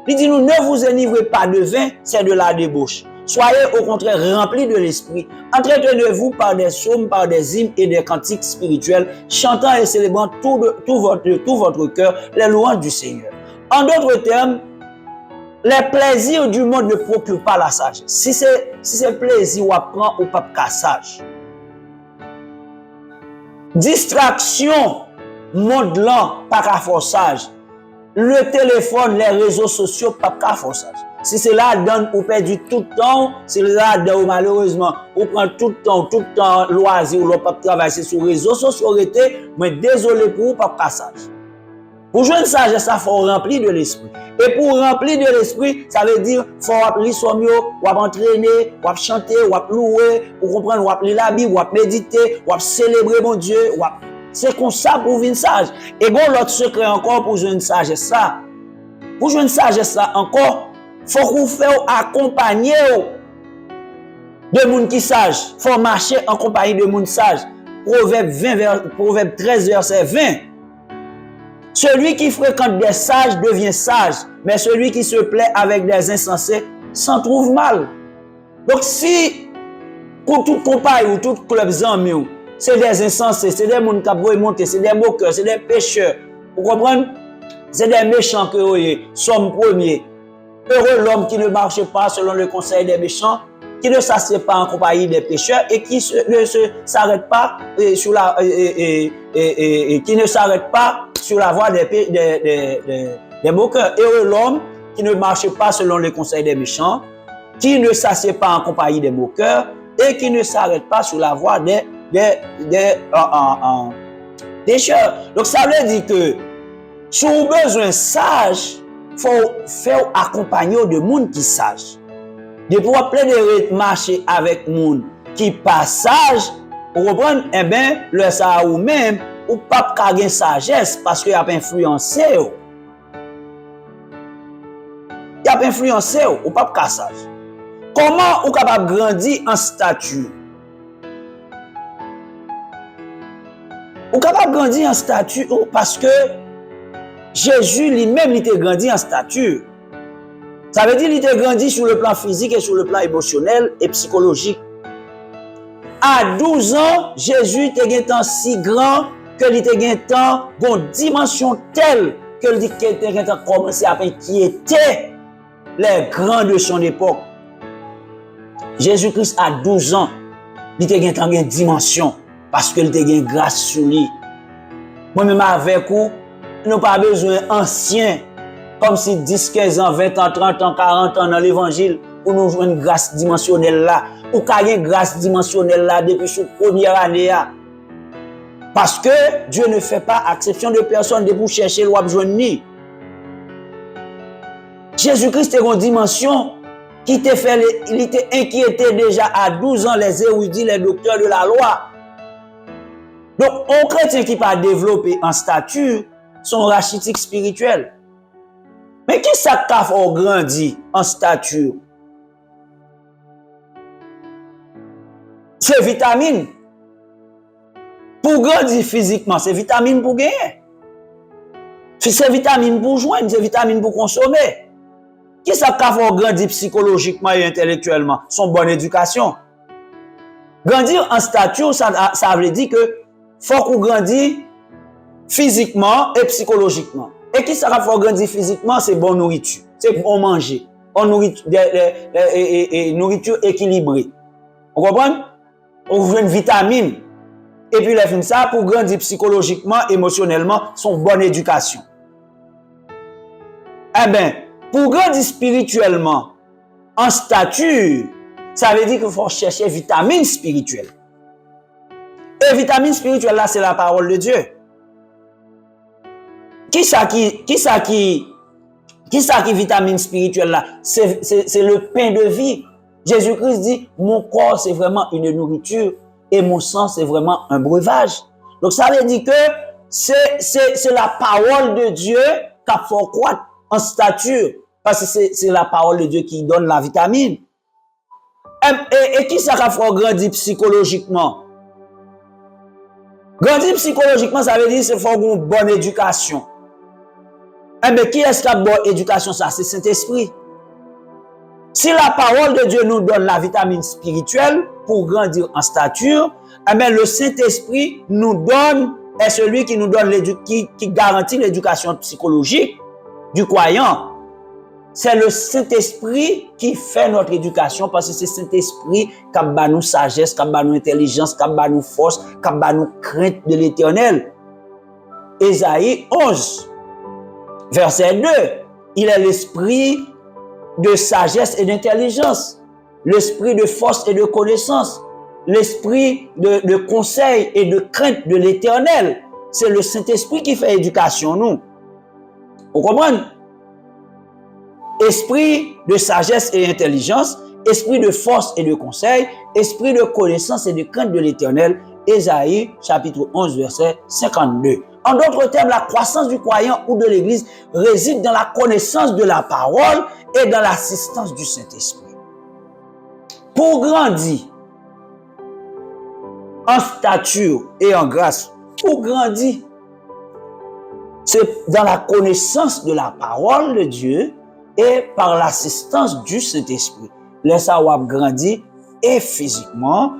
Speaker 1: il dit, nous ne vous enivrez pas de vin, c'est de la débauche. Soyez au contraire remplis de l'esprit. Entretenez-vous par des psaumes, par des hymnes et des cantiques spirituels, chantant et célébrant tout votre cœur les louanges du Seigneur. En d'autres termes, les plaisirs du monde ne procurent pas la sagesse. Si c'est plaisir ou apprend ou pas sage. Distraction, monde lent, pas qu'à forçage. Le téléphone, les réseaux sociaux, pas qu'à forçage. Si c'est là, donne ou perdu tout le temps, c'est là, malheureusement, on prend tout le temps, loisir, ou l'on pas travailler sur les réseaux sociaux, mais désolé pour vous, pas sage. Pour jouer une sagesse, ça faut remplir de l'esprit. Et pour remplir de l'esprit, ça veut dire, faut appeler son mieux, ou entraîner, ou chanter, ou louer, ou comprendre, ou lire la Bible, ou méditer, ou célébrer mon Dieu, c'est comme ça pour vivre sage. Et bon, l'autre secret encore pour jouer une sagesse, ça. Pour jouer une sagesse, ça encore, faut qu'on fasse accompagner de gens qui sage. Faut marcher en compagnie de gens sages. Proverbe 13, verset 20. Celui qui fréquente des sages devient sage, mais celui qui se plaît avec des insensés s'en trouve mal. Donc si, pour toute compagnie ou tout club d'amis, c'est des insensés, c'est des gens qui ont remonté, c'est des moqueurs, c'est des pécheurs. Vous comprenez? C'est des méchants que vous voyez, somme premier. Heureux l'homme qui ne marche pas selon le conseil des méchants, qui ne s'assied pas en compagnie des pécheurs et qui ne s'arrête pas sur la voie des moqueurs. Heureux l'homme qui ne marche pas selon le conseil des méchants, qui ne s'assied pas en compagnie des moqueurs et qui ne s'arrête pas sur la voie des pécheurs. Donc ça veut dire que si on a besoin sage, il faut faire accompagner de gens qui sages. De pouvoir plaider marcher avec des gens qui pas sages, vous comprenez? Eh bien, le ça ou même, ou pas gagner sagesse parce qu'il a influencé. Il a influencé, ou pas sage. Comment vous capable de grandir en statut? Vous capable de grandir en statut parce que Jésus lui-même, il était grandi en stature. Ça veut dire qu'il était grandi sur le plan physique et sur le plan émotionnel et psychologique. À 12 ans, Jésus était si grand que il était une dimension telle que il était commencé à inquiéter les grands de son époque. Jésus-Christ a 12 ans. il te gen une dimension parce que il te gen grâce sur lui. Moi-même avec vous, nous pas besoin ancien, comme si 10, 15 ans, 20 ans, 30 ans, 40 ans dans l'évangile, pour nous jouer une grâce dimensionnelle là. Ou qu'il y ait une grâce dimensionnelle là depuis cette première année là. Parce que Dieu ne fait pas exception de personne de vous chercher ou besoin ni. Jésus-Christ est une dimension qui te fait, il était inquiété déjà à 12 ans les érudits, les docteurs de la loi. Donc, un chrétien qui pas développé en stature, son rachitique spirituel. Mais qui ça t'a fait grandir en stature? C'est vitamine. Pour grandir physiquement, c'est vitamine pour gagner. C'est vitamine pour joindre, c'est vitamine pour consommer. Qui ça t'a fait grandir psychologiquement et intellectuellement? Son bonne éducation. Grandir en stature, ça veut dire que faut qu'on grandisse physiquement et psychologiquement. Et qui ça va faire grandir physiquement, c'est bonne nourriture. C'est bon manger. Bonne nourriture, nourriture équilibrée. Vous comprenez? On veut une vitamine. Et puis, les films ça, pour grandir psychologiquement, émotionnellement, son bonne éducation. Eh bien, pour grandir spirituellement, en stature, ça veut dire qu'il faut chercher vitamine spirituelle. Et vitamine spirituelle, là, c'est la parole de Dieu. Qui ça qui vitamine spirituelle là? C'est le pain de vie. Jésus-Christ dit, mon corps c'est vraiment une nourriture et mon sang c'est vraiment un breuvage. Donc ça veut dire que c'est la parole de Dieu qui fait croître en stature. Parce que c'est la parole de Dieu qui donne la vitamine. Et qui ça fait grandir psychologiquement? Grandir psychologiquement, ça veut dire qu'il faut une bonne éducation. Mais qui est-ce qui a une bonne éducation? Ça, c'est Saint-Esprit. Si la parole de Dieu nous donne la vitamine spirituelle pour grandir en stature, le Saint-Esprit nous donne, est celui qui nous donne qui garantit l'éducation psychologique du croyant. C'est le Saint-Esprit qui fait notre éducation parce que c'est le Saint-Esprit qui a nous sagesse, qui a nous intelligence, qui a nous force, qui a nous crainte de l'Éternel. Ésaïe 11, verset 2. Il est l'esprit de sagesse et d'intelligence, l'esprit de force et de connaissance, l'esprit de conseil et de crainte de l'Éternel. C'est le Saint-Esprit qui fait éducation, nous. Vous comprenez? Esprit de sagesse et intelligence, esprit de force et de conseil, esprit de connaissance et de crainte de l'Éternel. Ésaïe, chapitre 11, verset 52. En d'autres termes, la croissance du croyant ou de l'Église réside dans la connaissance de la parole et dans l'assistance du Saint-Esprit. Pour grandir en stature et en grâce, pour grandir, c'est dans la connaissance de la parole de Dieu et par l'assistance du Saint-Esprit. Laisse-ça grandir et physiquement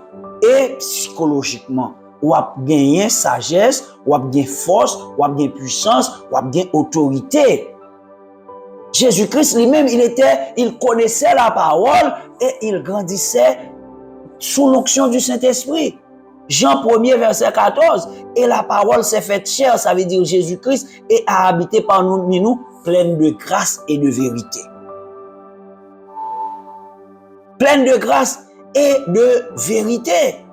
Speaker 1: et psychologiquement. Ou a gagné sagesse, ou a gagné force, ou a gagné puissance, ou a gagné autorité. Jésus-Christ lui-même, il connaissait la parole et il grandissait sous l'onction du Saint-Esprit. Jean 1er, verset 14. Et la parole s'est faite chair, ça veut dire Jésus-Christ, et a habité parmi nous, pleine de grâce et de vérité. Pleine de grâce et de vérité.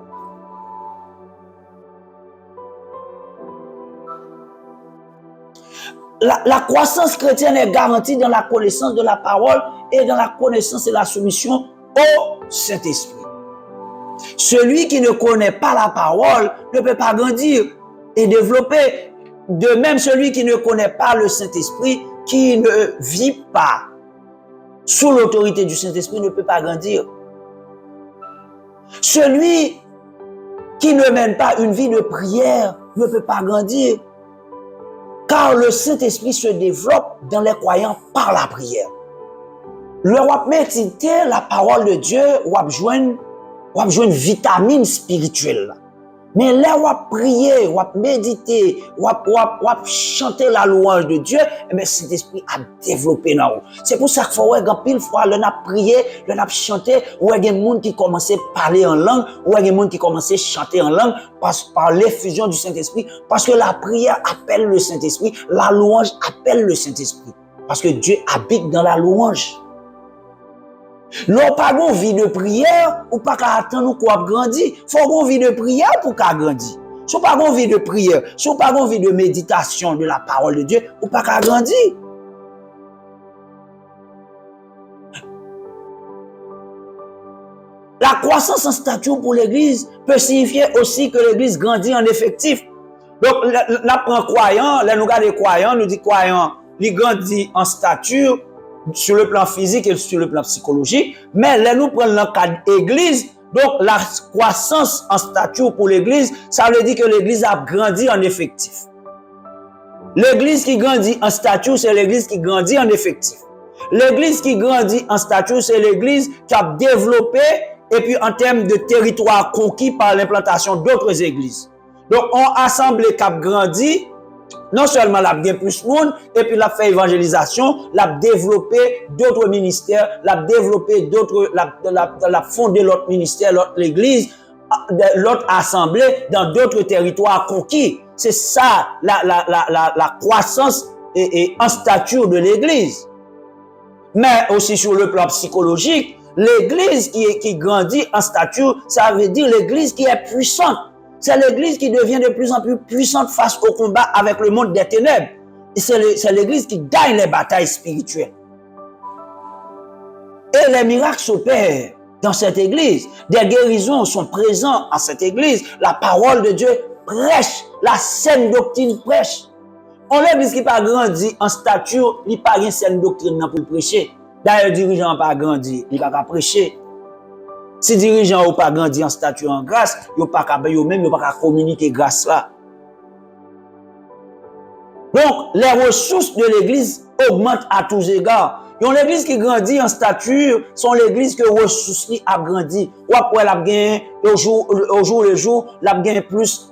Speaker 1: La croissance chrétienne est garantie dans la connaissance de la parole et dans la connaissance et la soumission au Saint-Esprit. Celui qui ne connaît pas la parole ne peut pas grandir et développer. De même, celui qui ne connaît pas le Saint-Esprit, qui ne vit pas sous l'autorité du Saint-Esprit, ne peut pas grandir. Celui qui ne mène pas une vie de prière ne peut pas grandir. Car le Saint-Esprit se développe dans les croyants par la prière. Le wap méditer la parole de Dieu, wap joindre vitamine spirituelle. Mais là, on va prier, on va méditer, on va chanter la louange de Dieu, et bien cet esprit a développé dans nous. C'est pour ça qu'il faut que pile fois, on a prié, on a chanté, ou il y a des gens qui commencent à parler en langue, ou il y a des gens qui commencent à chanter en langue par l'effusion du Saint-Esprit, parce que la prière appelle le Saint-Esprit, la louange appelle le Saint-Esprit, parce que Dieu habite dans la louange. L'on pas une vie de prière ou pas qu'à attendre qu'on grandit. Faut une vie de prière pour qu'à grandir. Si pas une vie de prière, si pas une vie de méditation de la parole de Dieu, ou pas qu'à grandir. La croissance en stature pour l'église peut signifier aussi que l'église grandit en effectif. Donc, là, prend croyant, là, nous regardons les croyants, nous dit croyant, il grandit en stature, sur le plan physique et sur le plan psychologique, mais là nous prenons le cadre église, donc la croissance en stature pour l'église, ça veut dire que l'église a grandi en effectif. L'église qui grandit en stature, c'est l'église qui grandit en effectif. L'église qui grandit en stature, c'est l'église qui a développé et puis en termes de territoire conquis par l'implantation d'autres églises. Donc on assemblée qui a grandi. Non seulement l'a bien plus monde, et puis l'a fait évangélisation, l'a développé d'autres ministères, l'a développé d'autres, l'a fondé l'autre ministère, l'autre l'église, l'autre assemblée dans d'autres territoires conquis. C'est ça la croissance et en stature de l'église. Mais aussi sur le plan psychologique, l'église qui grandit en stature, ça veut dire l'église qui est puissante. C'est l'église qui devient de plus en plus puissante face au combat avec le monde des ténèbres. Et c'est l'église qui gagne les batailles spirituelles. Et les miracles s'opèrent dans cette église. Des guérisons sont présentes en cette église. La parole de Dieu prêche. La saine doctrine prêche. On l'église qui n'a pas grandi en stature, il n'y a pas une saine doctrine pour prêcher. D'ailleurs, le dirigeant n'a pas grandi, il n'a pas prêcher. Si les dirigeants n'ont pas grandi en stature en grâce, ils n'ont pas qu'à communiquer grâce là. Donc, les ressources de l'église augmentent à tous égards. Donc, l'église qui grandit en stature, sont l'église que les ressources a grandi. Ou après, la gagne, au jour le jour, la gagne plus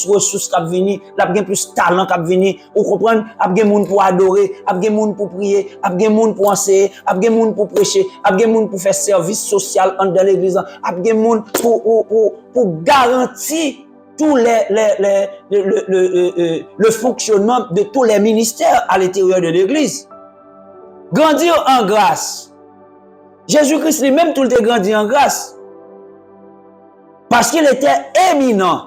Speaker 1: ressources qui venir, la gagne plus talent qui venir. Vous comprenez? La gagne monde pour adorer, la gagne monde pour prier, la gagne monde pour enseigner, la gagne monde pour prêcher, la gagne monde pour faire service social dans l'église, la gagne monde pour garantir tout le fonctionnement de tous les ministères à l'intérieur de l'église. Grandir en grâce. Jésus-Christ lui-même tout était grandi en grâce. Parce qu'il était éminent.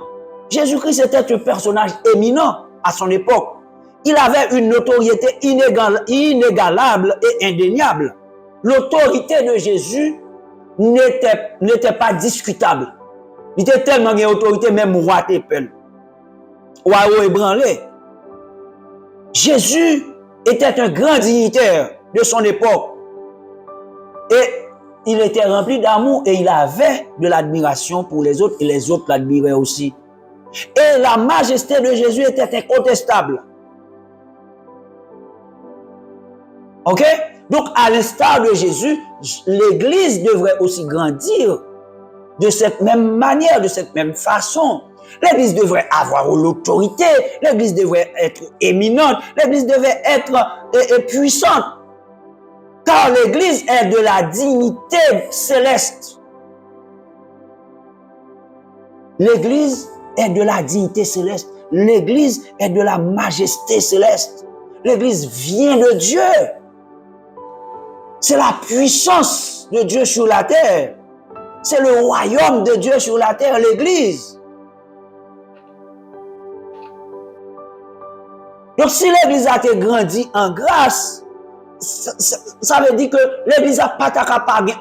Speaker 1: Jésus-Christ était un personnage éminent à son époque. Il avait une notoriété inégalable et indéniable. L'autorité de Jésus n'était pas discutable. Il était tellement d'autorité, même roi t'épelle. Roi ébranlé. Jésus était un grand dignitaire de son époque. Et il était rempli d'amour et il avait de l'admiration pour les autres et les autres l'admiraient aussi. Et la majesté de Jésus était incontestable. Ok? Donc, à l'instar de Jésus, l'Église devrait aussi grandir de cette même manière, de cette même façon. L'Église devrait avoir l'autorité, l'Église devrait être éminente, l'Église devrait être puissante. Car l'Église est de la dignité céleste. L'Église est de la dignité céleste. L'Église est de la majesté céleste. L'Église vient de Dieu. C'est la puissance de Dieu sur la terre. C'est le royaume de Dieu sur la terre, l'Église. Donc si l'Église a été grandie en grâce, ça veut dire que l'Église n'a pas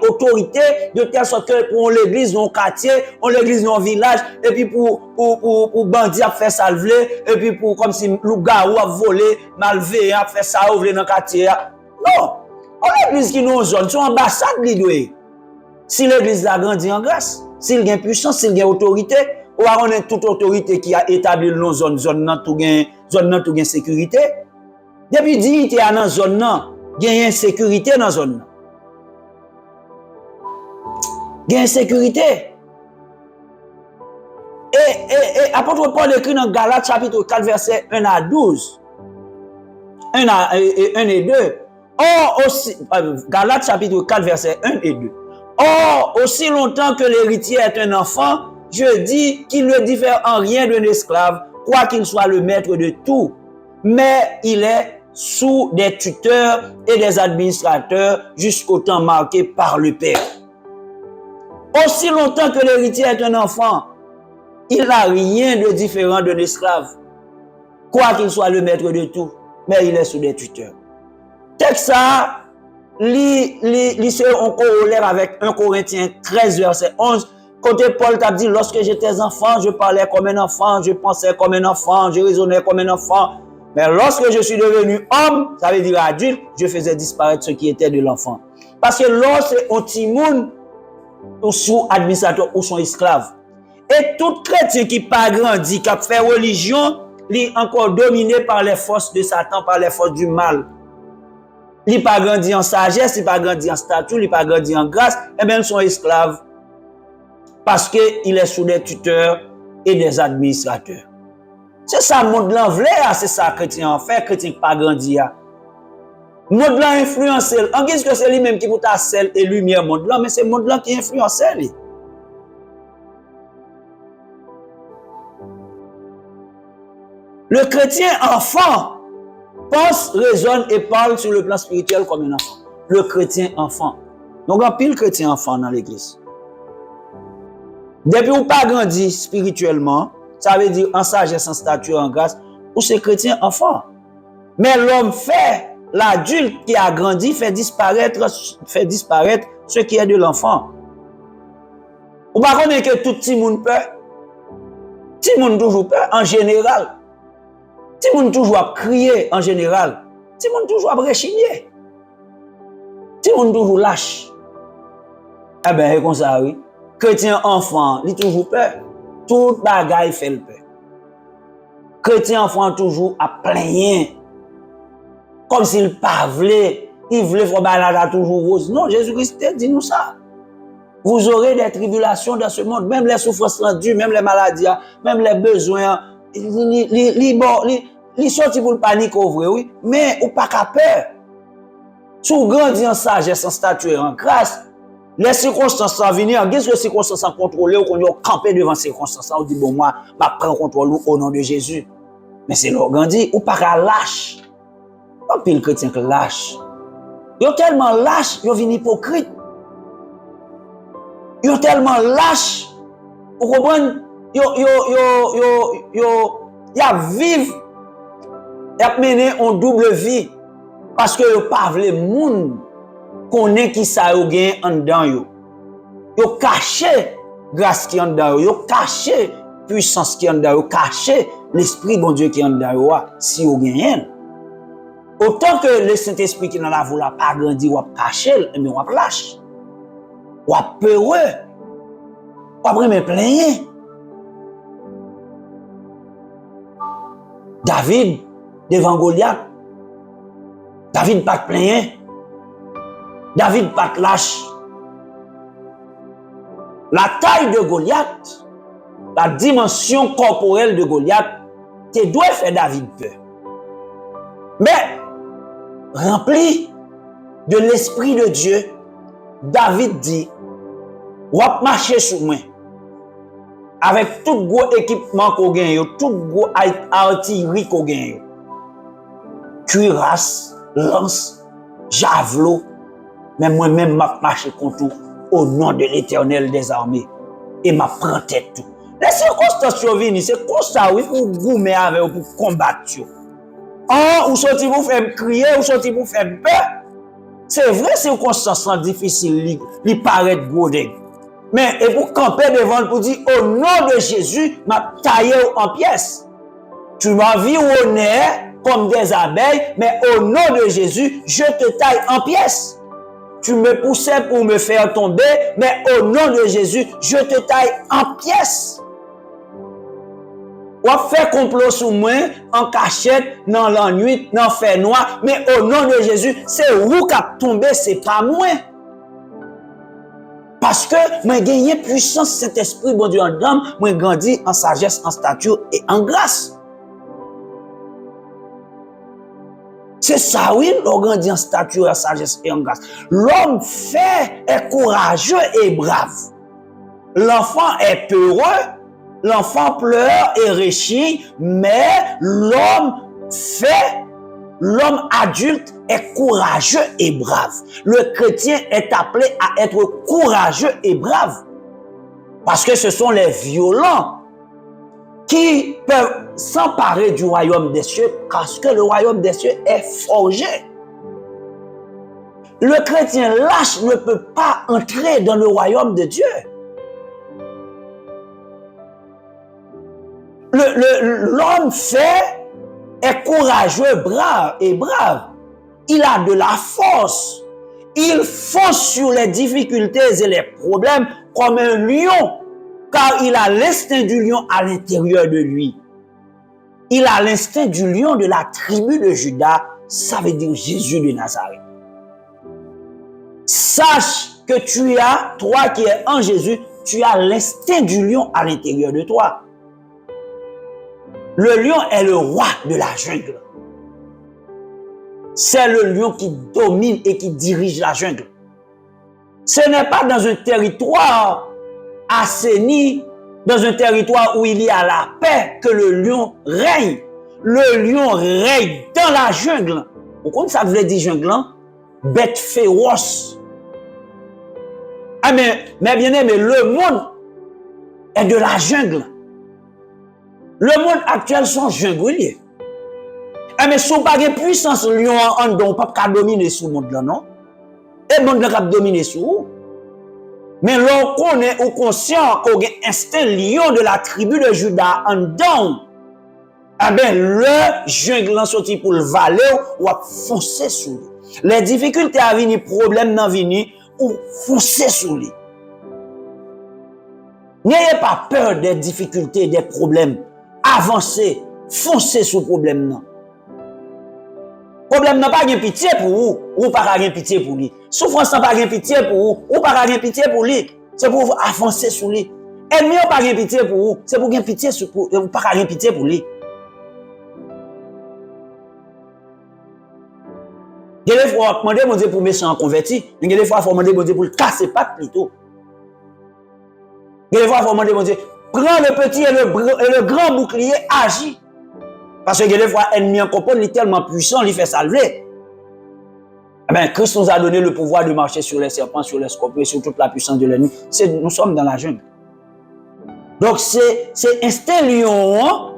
Speaker 1: d'autorité de telle sorte que pour l'Église dans le quartier, pour l'Église dans le village, et puis pour bandit à faire salver, et puis pour comme si loup-garou a volé, malvé, a fait ça, ouvrir dans le quartier. Non, l'Église qui nous en zone, c'est une ambassade l'idée. Si l'Église a grandi en grâce, s'il y a puissance, s'il y a autorité, ou on a toute autorité qui a établi nos zones, zone nan tout gain sécurité. Depuis dignité dans la zone nan, il y a insécurité dans la zone. Il y a insécurité. Et Et apôtre Paul écrit dans Galates chapitre 4, verset 1 à 12. 1 et 2. Or, aussi, Galates chapitre 4, verset 1 et 2. Or, aussi longtemps que l'héritier est un enfant, je dis qu'il ne diffère en rien d'un esclave, quoiqu'il soit le maître de tout. Mais il est sous des tuteurs et des administrateurs jusqu'au temps marqué par le Père. Aussi longtemps que l'héritier est un enfant, il n'a rien de différent d'un esclave, quoiqu'il soit le maître de tout, mais il est sous des tuteurs. Texte ça, c'est en corollaire avec 1 Corinthiens 13, verset 11. Côté Paul t'a dit, lorsque j'étais enfant, je parlais comme un enfant, je pensais comme un enfant, je raisonnais comme un enfant. Mais lorsque je suis devenu homme, ça veut dire adulte, je faisais disparaître ce qui était de l'enfant. Parce que lorsque on timoun, ou sous administrateur ou son esclave. Et tout chrétien qui pas grandi, qui a fait religion, il est encore dominé par les forces de Satan, par les forces du mal. Il n'est pas grandi en sagesse, il n'est pas grandi en statut, il n'est pas grandi en grâce, et même son esclave. Parce qu'il est sous des tuteurs et des administrateurs. C'est ça, le monde l'envelé, c'est ça, chrétien en fait, chrétien qui pas grandi. Le monde là influencé. En guise que c'est lui-même qui peut ta sel et lumière monde là, mais c'est le monde là qui influence lui. Le chrétien enfant pense, raisonne et parle sur le plan spirituel comme un enfant. Le chrétien enfant. Donc, il y a pile chrétien enfant dans l'église. Depuis ou pas grandi spirituellement, ça veut dire en sagesse, en stature, en grâce, ou c'est chrétien enfant. Mais l'homme fait, l'adulte qui a grandi, fait disparaître ce qui est de l'enfant. Ou pas connaître que tout le monde peut. Tout le monde toujours peur en général. Tout le monde toujours à crier en général. Tout le monde toujours à rechigner. Tout le monde toujours lâche. Eh bien, c'est comme ça, oui. Chrétien enfant, il toujours peur. Tout bagaille fait le peur. Chrétien enfant toujours à plaigner. Comme s'il pas voulait. Il voulait faire balade toujours rose. Non, Jésus-Christ dit nous ça. Vous aurez des tribulations dans ce monde, même les souffrances rendues, même les maladies, même les besoins. Ils sortent pour le panique au vrai, oui. Mais ou pas qu'à peur. Si vous grandissez en sagesse, en stature, en grâce, les circonstances sont venues, qu'est-ce que les circonstances sont contrôlées, ou qu'on est campé devant ces circonstances, on dit, bon, moi, je prends contrôle au nom de Jésus. Mais c'est là, grandi, ou pas qu'à lâche. Pas pile chrétien que lâche. Ils sont tellement lâches, ils sont hypocrites. Ils sont tellement lâches. Vous comprenez? Ils vivent, ils mènent une double vie. Parce que ils ne pas le monde connaît qui ça yo gagne en dedans yo. Yo caché grâce qui en dedans yo, yo caché puissance qui en dedans yo, caché l'esprit bon Dieu qui en dedans yo si yo gagne. Autant que le Saint-Esprit qui dans la vous la pas grandi ou caché, mais ou lâche. Ou peureux. Ou me plaigner. David devant Goliath. David pas plaigner. David pas lâche. La taille de Goliath, la dimension corporelle de Goliath, te doit faire David peur. Mais, rempli de l'Esprit de Dieu, David dit, « Wap marcher sur moi, avec tout gros équipement qu'on gagne, tout gros artillerie qu'on gagne, cuirasse, lance, javelot, mais moi-même, je marche contre tout au nom de l'Éternel des armées. Et je prends tête tout. Les circonstances sont venues, c'est comme ça, oui, pour goumer avec vous, pour combattre. Ou sorti pour faire crier, ou sorti pour faire peur. C'est vrai, ces circonstances sont difficiles, ils paraissent gros. Mais et pour camper devant, pour dire, au nom de Jésus, m'a taillé en pièces. Tu m'as vu honneur comme des abeilles, mais au nom de Jésus, je te taille en pièces. Tu me poussais pour me faire tomber, mais au nom de Jésus, je te taille en pièces. On fait complot sur moi, en cachette, dans la nuit, dans le fait noir, mais au nom de Jésus, c'est vous qui a tombé, c'est pas moi. Parce que moi gagné puissance Saint-Esprit bon Dieu en dedans, moi grandi en sagesse, en stature et en grâce. C'est ça, oui, l'on grandit en stature, en sagesse et en grâce. L'homme fait est courageux et brave. L'enfant est peureux, l'enfant pleure et réchit, mais l'homme adulte est courageux et brave. Le chrétien est appelé à être courageux et brave. Parce que ce sont les violents qui peuvent s'emparer du royaume des cieux parce que le royaume des cieux est forgé. Le chrétien lâche ne peut pas entrer dans le royaume de Dieu. L'homme fait est courageux, brave et brave. Il a de la force. Il fonce sur les difficultés et les problèmes comme un lion, car il a l'instinct du lion à l'intérieur de lui. Il a l'instinct du lion de la tribu de Juda, ça veut dire Jésus de Nazareth. Sache que tu as, toi qui es en Jésus, tu as l'instinct du lion à l'intérieur de toi. Le lion est le roi de la jungle. C'est le lion qui domine et qui dirige la jungle. Ce n'est pas dans un territoire assaini, dans un territoire où il y a la paix, que le lion règne. Le lion règne dans la jungle. Vous comprenez ça veut dire jungle? Bête féroce. Ah mais bien aimé, le monde est de la jungle. Le monde actuel sont jungliers. Ah mais si on n'a pas de puissance, lion en don, pas qu'à dominer sur le monde là, non? Et le monde là dominer sur vous. Mais l'on connaît ou conscient qu'on a un instinct lion de la tribu de Juda en don. Ah ben le jungle en sorti pour le valer ou à foncer sur lui. Les difficultés à venir, problèmes n'en venir ou foncer sur lui. N'ayez pas peur des difficultés, des problèmes. Avancez, foncez sur le problème. Non. Problème n'a pas de pitié pour vous, ou pas de pitié pour lui. Souffrance n'a pas de pitié pour vous, ou pas de pitié pour lui. C'est pour vous avancer sur lui. Ennemi n'a pas de pitié pour vous, c'est pour gagner pitié sur vous, ou pas de pitié pour lui. Il y a des fois, il faut demander Dieu pour méchant converti, il y a des fois, il faut demander Dieu pour le casser pas plutôt. Il y a des fois, il faut demander Dieu. Prends le petit et le grand bouclier, agit. Parce que des fois, l'ennemi en compagnie, il est tellement puissant, il fait salver. Eh bien, Christ nous a donné le pouvoir de marcher sur les serpents, sur les scorpions, sur toute la puissance de l'ennemi. Nous sommes dans la jungle. Donc, c'est instinct lion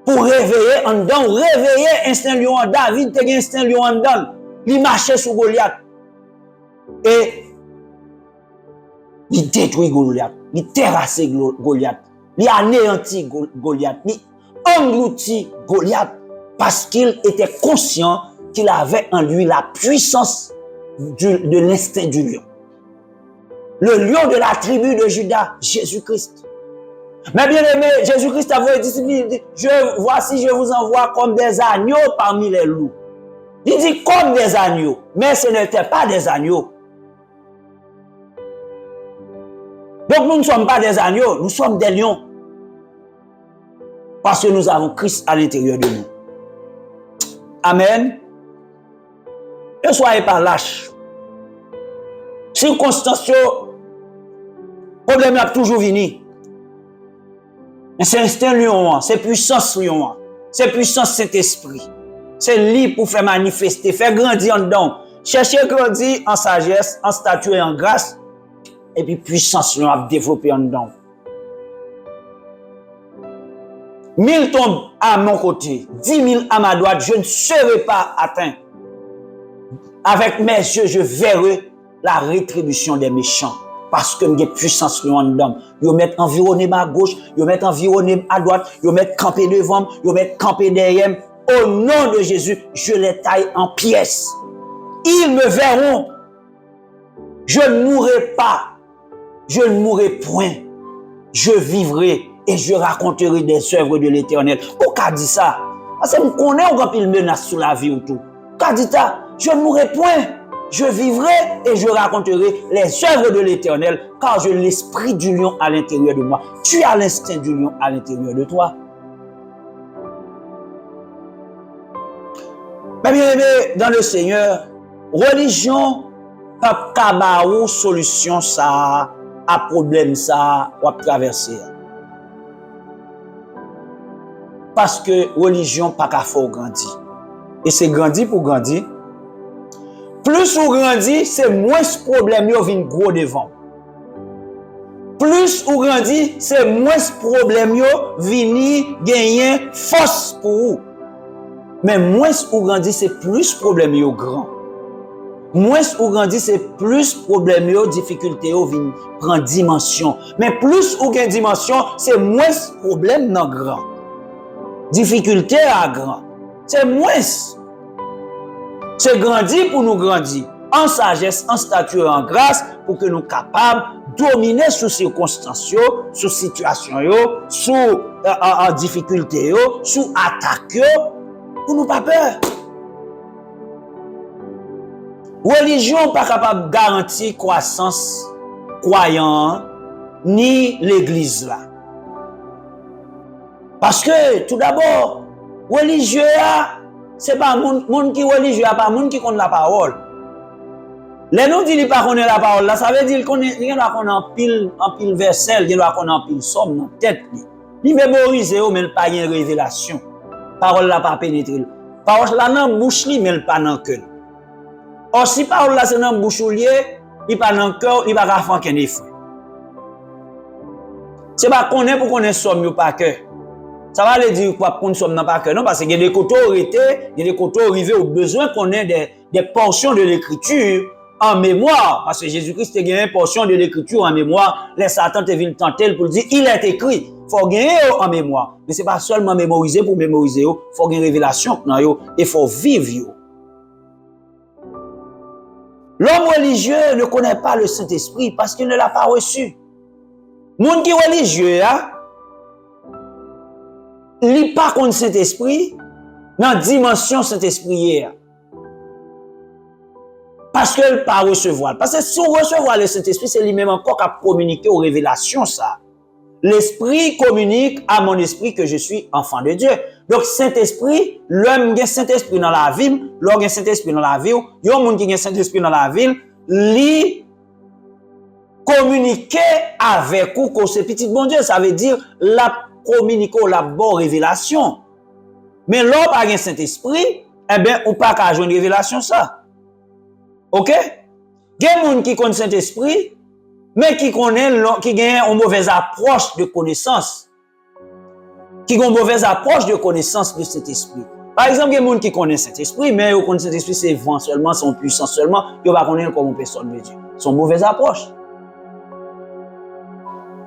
Speaker 1: pour réveiller en dedans, réveiller instinct lion en David, tu as instinct lion en dedans. Il marchait sur Goliath. Et il détruit Goliath. Il terrassait Goliath, il anéantit Goliath, il engloutit Goliath parce qu'il était conscient qu'il avait en lui la puissance de l'instinct du lion. Le lion de la tribu de Juda, Jésus-Christ. Mais bien aimé, Jésus-Christ avait dit, voici je vous envoie comme des agneaux parmi les loups. Il dit comme des agneaux, mais ce n'était pas des agneaux. Donc nous ne sommes pas des agneaux, nous sommes des lions. Parce que nous avons Christ à l'intérieur de nous. Amen. Ne soyez pas lâches. Circonstances, problème a toujours venu. Mais c'est instinct lion, c'est puissance lion, c'est puissance Saint-Esprit. C'est lui pour faire manifester, faire grandir en dedans. Chercher grandir en sagesse, en stature et en grâce. Et puis puissance nous a développé en dedans. 1000 tombent à mon côté, 10 000 à ma droite, je ne serai pas atteint. Avec mes yeux, je verrai la rétribution des méchants. Parce que j'ai puissance en dedans. Ils mettent environné ma gauche, ils mettent environné à droite, ils mettent campé devant, ils mettent campé derrière. Au nom de Jésus, je les taille en pièces. Ils me verront. Je ne mourrai pas. Je ne mourrai point. Je vivrai et je raconterai des œuvres de l'Éternel. Pourquoi dit ça? Parce que je connais un pile menace sur la vie ou tout. Pourquoi dit ça? Je ne mourrai point. je vivrai et je raconterai les œuvres de l'Éternel, car j'ai l'esprit du lion à l'intérieur de moi. Tu as l'instinct du lion à l'intérieur de toi. Mais bien aimé, dans le Seigneur, religion, pas kabaou solution ça, à problème ça, ou à traverser. Parce que religion, pas qu'à faire grandir. Et c'est grandir pour grandir. Plus ou grandit, c'est moins ce problème yo vient gros devant. Plus ou grandit, c'est moins ce problème yo vini gagner force pour vous. Mais moins ou grandit, c'est plus problème yo grand. Moins ou grandit, c'est plus problème yo difficulté yo vient prendre dimension. Mais plus ou gain dimension, c'est moins problème non grand. Difficulté à grand. C'est moins. C'est grandir pour nous grandir, en sagesse, en stature, en grâce, pour que nous soyons capables de dominer sous circonstances, sous situations, sous difficultés, sous attaques, pour nous pas peur. Religion pas capable de garantir croissance croyant, ni l'église là. Parce que, tout d'abord, religieux, c'est pas moun qui religieux, pas moun qui connaît la parole. Les nous dit pas connaît la parole, là, ça veut dire qu'on doit connaître en pile verset, il doit connaître en pile somme dans tête. Il mémorise, mais il pas une révélation. Parole là pas pénétré. Parole là dans bouche li, mais il pas dans cœur. Or si parole là c'est dans bouche lié, il pas dans cœur, il pas faire aucun effet. C'est pas connaître pour connaître somme yo pas cœur. Ça va le dire quoi pour nous sommes dans pas cœur non parce qu'il y a des côtés arrêtés, il y a des côtés arrivés au besoin qu'on ait des portions de l'écriture en mémoire parce que Jésus-Christ a gagné une portion de l'écriture en mémoire, les Satan te vient tenter pour dire il est écrit, faut gagner en mémoire. Mais c'est pas seulement mémoriser pour mémoriser, faut gagner révélation dans yo et faut vivre yo. L'homme religieux ne connaît pas le Saint-Esprit parce qu'il ne l'a pas reçu. Moun qui religieux li pas contre Saint-Esprit dans dimension Saint-Esprit parce qu'elle pas recevoir parce que si on recevoir le Saint-Esprit c'est lui-même encore qui communiquer aux révélations ça. L'Esprit communique à mon esprit que je suis enfant de Dieu. Donc Saint-Esprit, l'homme qui a Saint-Esprit dans la ville, l'homme qui a Saint-Esprit dans la ville, yon moun qui a Saint-Esprit dans la ville, li communiquer avec ou que c'est petit bon Dieu, ça veut dire la communiquer la bonne révélation. Mais l'homme pas un Saint-Esprit, eh bien, ou pas qu'à jouer une révélation ça. OK? Il y a des gens qui connaissent Saint-Esprit, mais qui gagnent une mauvaise approche de connaissance. Qui ont une mauvaise approche de connaissance de cet esprit. Par exemple, il y a des gens qui connaissent cet esprit, mais ils connaissent cet esprit, c'est vent seulement, son puissance seulement, ils ne connaissent pas comme une personne de Dieu. C'est une mauvaise approche.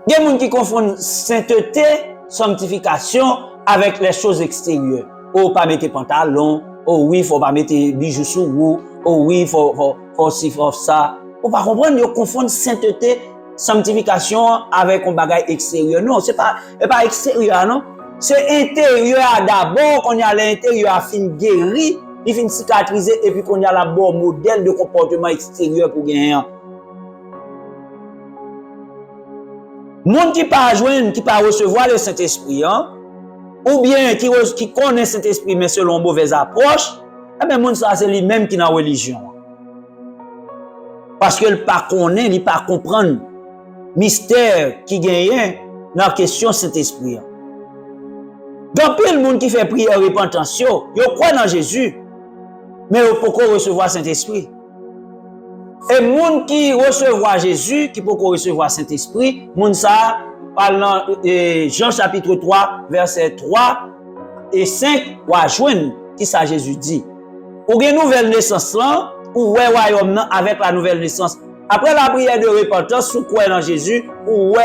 Speaker 1: Il y a des gens qui confondent sainteté, sanctification avec les choses extérieures. Oh, pas mettre pantalon, oh oui, il faut pas mettre bijoux sous vous, oh oui, il faut ci, faut ça. On va comprendre, ils confondent sainteté, sanctification avec un bagage extérieur. Non, c'est pas extérieur, non. C'est intérieur d'abord, qu'on y a l'intérieur fin guéri, il fin cicatrisé, et puis qu'on y a la bonne modèle de comportement extérieur pour gagner. Monde qui pas joindre, qui pas recevoir le Saint-Esprit, hein, ou bien qui connaît le Saint-Esprit mais selon mauvaise approche, eh bien monde ça c'est lui-même qui n'a religion. Parce que le pas connaît, il pas comprendre mystère qui gagne dans la question Saint-Esprit. Donc plein de monde qui fait prière repentance, yo croit dans Jésus, mais yo peut pas recevoir Saint-Esprit. Et monde qui recevoir Jésus, qui peut recevoir Saint-Esprit, monde ça parle dans Jean chapitre 3 verset 3 et 5 ou joindre qui ça Jésus dit. Ou une nouvelle naissance là, ou ouais royaume avec la nouvelle naissance. Après la prière de repentance, sous quoi dans Jésus, ou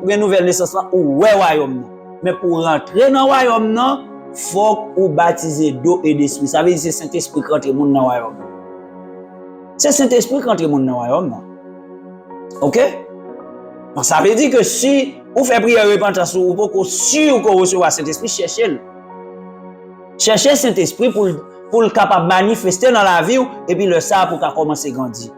Speaker 1: une nouvelle naissance là, ou ouais royaume. Mais pour rentrer dans le royaume, il faut ou baptiser d'eau et d'esprit. Ça veut dire que c'est Saint-Esprit qui entre le monde dans le royaume. C'est Saint-Esprit qui entre le monde dans le royaume. OK? Donc, ça veut dire que si vous faites prière de repentance, vous pouvez sûr que vous recevez Saint-Esprit, cherchez-le. Cherchez Saint-Esprit pour pour le capable manifester dans la vie et puis le ça pour commencer à grandir.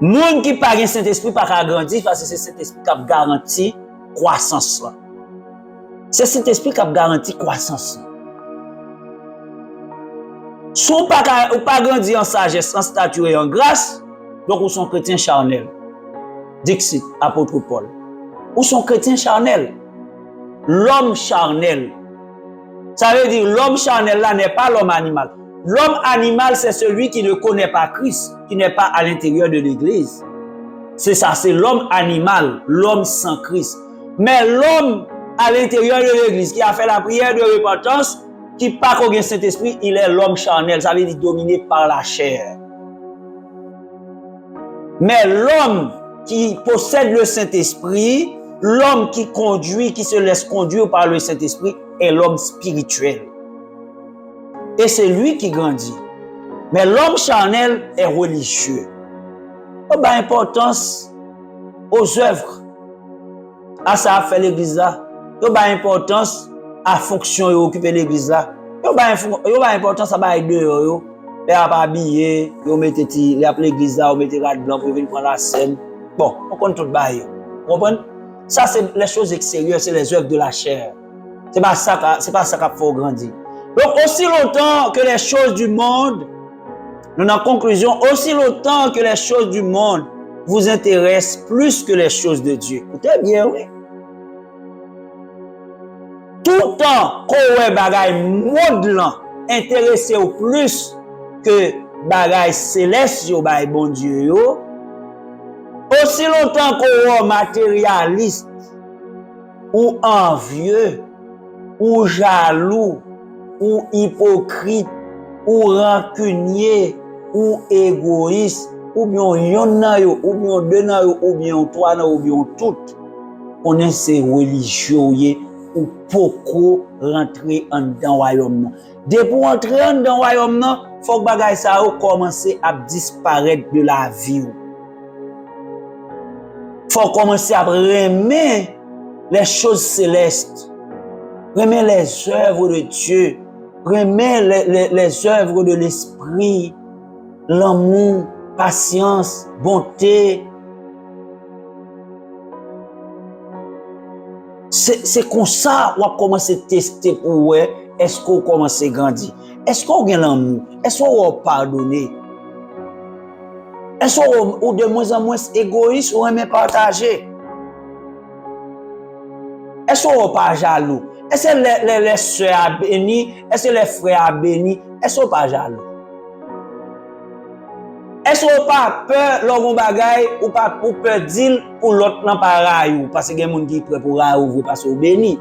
Speaker 1: Moun qui pas un Saint-Esprit pas grandir parce que c'est Saint-Esprit qui garantit croissance là. C'est Saint-Esprit qui garantit croissance. Si on pas grandir en sagesse, en stature et en grâce, donc on sont chrétiens charnels. Dixit, apôtre Paul. Ou sont chrétiens charnels. L'homme charnel. Ça veut dire l'homme charnel là n'est pas l'homme animal. L'homme animal, c'est celui qui ne connaît pas Christ, qui n'est pas à l'intérieur de l'église. C'est ça, c'est l'homme animal, l'homme sans Christ. Mais l'homme à l'intérieur de l'église, qui a fait la prière de repentance, qui n'a pas qu'aucun Saint-Esprit, il est l'homme charnel, ça veut dire dominé par la chair. Mais l'homme qui possède le Saint-Esprit, l'homme qui conduit, qui se laisse conduire par le Saint-Esprit, est l'homme spirituel. Et c'est lui qui grandit. Mais l'homme charnel est religieux. Il y a importance aux œuvres. À ça fait l'église là. Il y a importance à la fonction et occuper l'église là. Il y a importance à les dehors. Il y a pas habillé, il y a l'église là, il y a les blancs pour venir prendre la scène. Bon, on compte tout le bail. Vous comprenez? Ça, c'est les choses extérieures, c'est les œuvres de la chair. C'est pas ça qu'il faut grandir. Donc, aussi longtemps que les choses du monde, nous en conclusion, aussi longtemps que les choses du monde vous intéressent plus que les choses de Dieu. Écoutez bien, oui. Tout le temps qu'on a bagay monde là, intéressé au plus que bagay céleste yo bay bon Dieu yo, aussi longtemps qu'on est matérialiste ou envieux ou jaloux ou hypocrite ou rancunier ou égoïste ou bien yon nan yo ou bien deux nan yo ou bien trois nan ou bien tout, on est ces religieux ou beaucoup rentrer en dans royaume. Dès pour entrer en dans royaume, faut que bagay ça commencer à disparaître de la vie. Faut commencer à aimer les choses célestes, aimer les œuvres de Dieu, aimer les œuvres de l'esprit, l'amour, patience, bonté. C'est comme ça qu'on commence à tester pour voir est-ce qu'on commence à grandir. Est-ce qu'on a l'amour? Est-ce qu'on a pardonné? Est-ce qu'on est de moins en moins égoïste ou aime partager? Est-ce qu'on n'est pas jaloux? Est-ce que les soeurs bénis? Est-ce que les frères bénis? Est-ce qu'on n'est pas jaloux? Est-ce qu'on n'a pas peur l'homme bagaille ou pas pour peur dire pour l'autre nan pas raille parce que les gens qui prêt pour raille ou parce qu'on béni.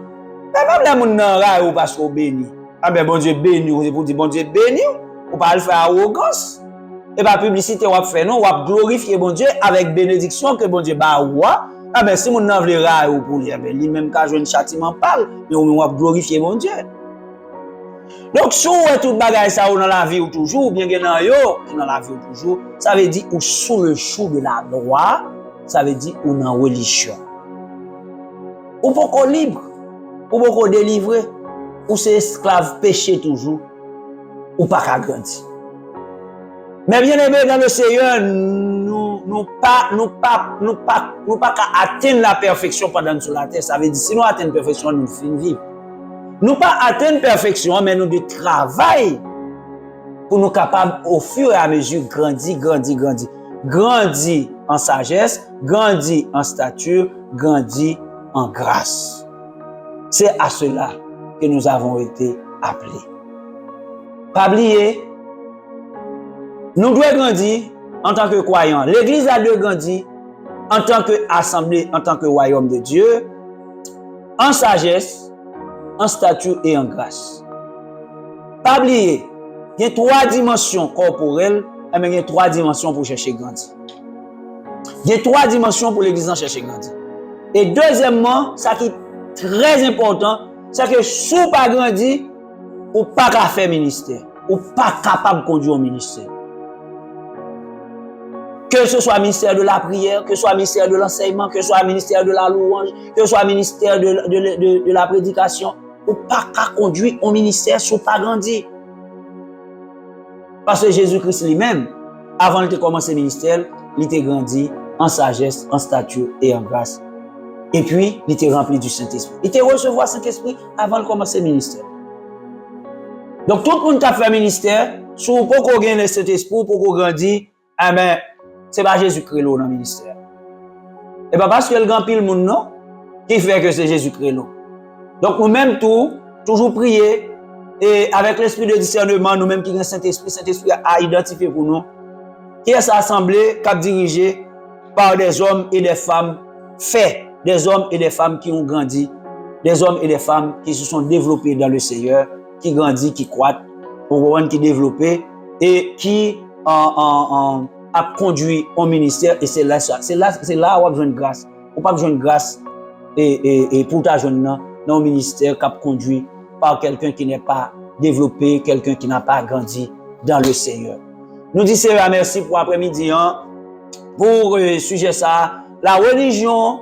Speaker 1: Mais même les gens nan raille ou parce qu'on béni. Ah ben bon Dieu béni ou c'est pour dire bon Dieu béni ou pas le faire arrogance. Et pas publicité ou faire non ou glorifier bon Dieu avec bénédiction que bon Dieu ba ou. Ah ben si mon nan vle raille ou pour lui ben lui même ka joine châtiment parle mais on va glorifier bon Dieu. Donc, si vous avez tout bagay ça dans la vie ou toujours, ou bien que dans la vie ou toujours, ça veut dire ou sous le joug de la loi, ça veut dire ou dans la religion. Ou pas qu'on libre, ou pas qu'on délivré, ou c'est esclave péché toujours, ou pas qu'à grandir. Mais bien aimé dans le Seigneur, nous pas qu'à atteindre la perfection pendant sur la terre. Ça veut dire si nous atteignons la perfection, nous finissons vivre. Nous pas atteindre la perfection, mais nous de travail pour nous capables au fur et à mesure grandir. Grandir en sagesse, grandir en stature, grandir en grâce. C'est à cela que nous avons été appelés. Pas oublier, nous devons grandir en tant que croyants. L'Église a dû grandir en tant qu'assemblée, en tant que royaume de Dieu, en sagesse, en stature et en grâce. Pas oublier, il y a 3 dimensions corporelles, mais il y a 3 dimensions pour chercher grandir. Il y a 3 dimensions pour l'Église en chercher grandir. Et deuxièmement, ça qui est très important, c'est que si vous pas grandir, ou pas qu'à faire ministère, ou pas capable de conduire un ministère. Que ce soit ministère de la prière, que ce soit ministère de l'enseignement, que ce soit ministère de la louange, que ce soit ministère de la prédication, ou pas qu'à conduire un ministère si pas grandi. Parce que Jésus-Christ lui-même, avant de commencer le ministère, il était grandi en sagesse, en stature et en grâce. Et puis, il était rempli du Saint-Esprit. Il était recevoir le Saint-Esprit avant de commencer le ministère. Donc, tout le monde qui a fait le ministère, si vous pouvez gagner le Saint-Esprit, pour qu'on grandisse, eh bien, c'est pas Jésus-Christ dans le ministère. Et pas parce que le grand pile monde non, qui fait que c'est Jésus-Christ. Donc, nous-mêmes, toujours prier, et avec l'esprit de discernement, nous-mêmes qui avons le Saint-Esprit, Saint-Esprit a identifié pour nous, qui est cette assemblée qui est dirigée par des hommes et des femmes faits, des hommes et des femmes qui ont grandi, des hommes et des femmes qui se sont développés dans le Seigneur, qui grandissent, qui croient, qui développés et qui a conduit au ministère. Et c'est là où on a besoin de grâce. On n'a pas besoin de grâce et pour ta jeune dans le ministère qui a conduit par quelqu'un qui n'est pas développé, quelqu'un qui n'a pas grandi dans le Seigneur. Nous disons merci pour l'après-midi. Pour le sujet ça, la religion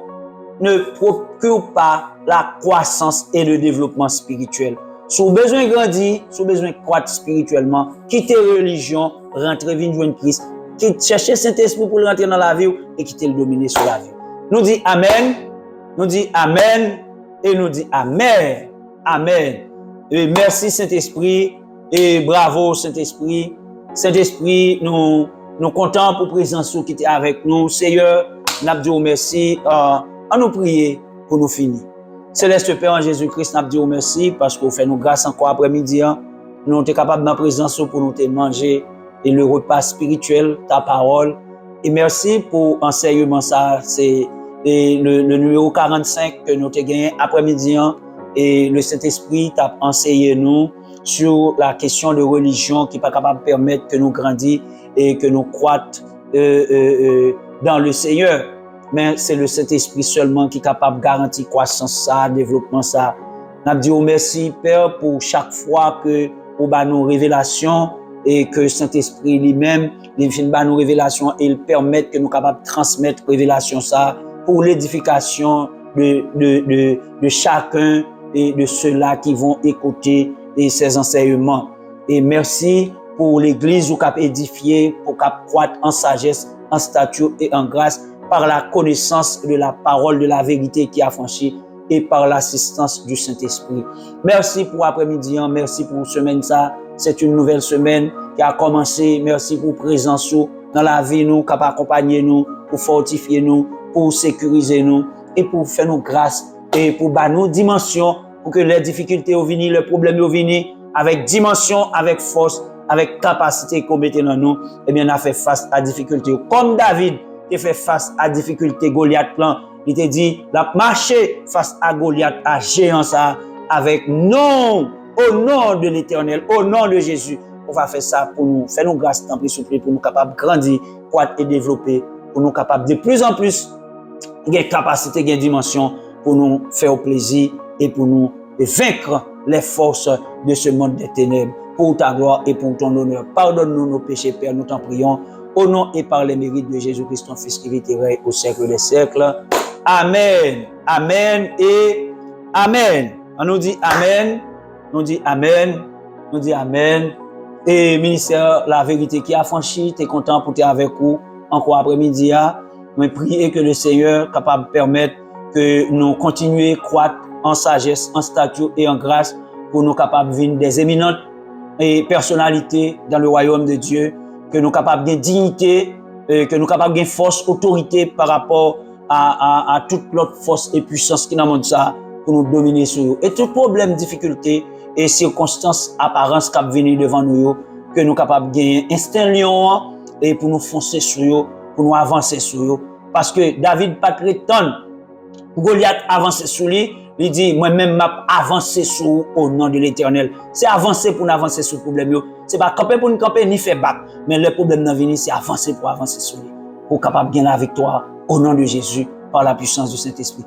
Speaker 1: ne procure pas la croissance et le développement spirituel. Si vous avez besoin de grandir, si vous avez besoin de croître spirituellement, quittez la religion, rentrez vite dans Christ, cherchez Saint-Esprit pour rentrer dans la vie et quittez le dominer sur la vie. Nous disons Amen, nous disons Amen et nous disons Amen. Amen. Et merci Saint-Esprit et bravo Saint-Esprit. Saint-Esprit, nous comptons pour présence qui était avec nous. Seigneur, nous disons merci. On nous prier pour nous finir. Céleste Père en Jésus-Christ, nous disons merci parce que vous faites nous grâce encore après-midi. Nous sommes capables de la présence pour nous manger et le repas spirituel, ta parole. Et merci pour l'enseignement, ça, c'est le numéro 45 que nous avons gagné après-midi. Et le Saint-Esprit t'a enseigné nous sur la question de religion qui n'est pas capable de permettre que nous grandissions et que nous croîtions dans le Seigneur. Mais c'est le Saint-Esprit seulement qui est capable de garantir croissance, ça, développement, ça. Nous disons merci, Père, pour chaque fois que vous avez nos révélations et que le Saint-Esprit lui-même, il fait nos révélations et il permet que nous sommes capables de transmettre révélations, ça, pour l'édification de chacun et de ceux-là qui vont écouter ces enseignements. Et merci pour l'Église où cap édifié, pour cap croître en sagesse, en stature et en grâce par la connaissance de la parole de la vérité qui a franchi et par l'assistance du Saint-Esprit. Merci pour après-midi, merci pour semaine ça. C'est une nouvelle semaine qui a commencé. Merci pour présence dans la vie nous, cap accompagner nous, pour fortifier nous, pour sécuriser nous et pour faire nos grâces et pour nous dimension pour que les difficultés au venir, les problèmes au venir avec dimension, avec force, avec capacité qu'on mette dans nous, eh bien on a fait face à difficulté. Comme David qui fait face à difficulté Goliath plan, il te dit la marcher face à Goliath à géant ça avec non au nom de l'Éternel, au nom de Jésus. On va faire ça pour nous faire nos grâces tant pis pour nous capables de grandir, croître et développer, pour nous capables de plus en plus gagner capacité, gagner dimension pour nous faire plaisir et pour nous vaincre les forces de ce monde des ténèbres. Pour ta gloire et pour ton honneur. Pardonne-nous nos péchés, Père, nous t'en prions. Au nom et par les mérites de Jésus-Christ, ton Fils qui vit et règne au siècle des siècles. Amen. Amen et Amen. On nous dit Amen. On dit Amen. On dit Amen. Et ministère, la vérité qui a franchi, t'es content pour être avec vous encore après-midi. Nous prions que le Seigneur capable de permettre que nous continuions à croître en sagesse, en stature et en grâce pour nous capables de venir des éminentes et personnalités dans le royaume de Dieu, que nous capables de dignité, que nous capables de force, autorité par rapport à toute l'autre force et puissance qui nous ça pour nous dominer sur eux. Et tout problème, difficulté et circonstances, apparences qui viennent devant nous, que nous capables de gagner instinct lion et pour nous foncer sur eux, pour nous avancer sur eux. Parce que David pas prétend Goliath avancer sur lui, il dit moi-même m'a avancé sur au nom de l'Éternel. C'est avancer pour nous avancer sur le problème. C'est pas camper pour nous camper ni faire battre, mais le problème n'a venu c'est avancer pour avancer sur lui, pour capable gagner la victoire au nom de Jésus par la puissance du Saint-Esprit.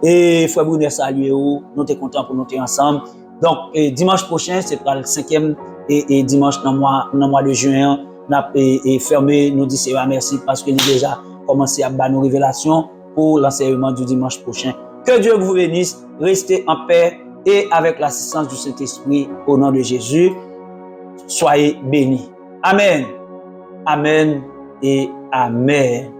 Speaker 1: Et frère Brunner saluer nous sommes contents pour nous être ensemble. Donc dimanche prochain c'est le 5e et dimanche dans le mois de juin on a fermé nous dit Seigneur merci parce que nous déjà commencé à faire nos révélations pour l'enseignement du dimanche prochain. Que Dieu vous bénisse, restez en paix et avec l'assistance du Saint-Esprit au nom de Jésus. Soyez bénis. Amen. Amen et Amen.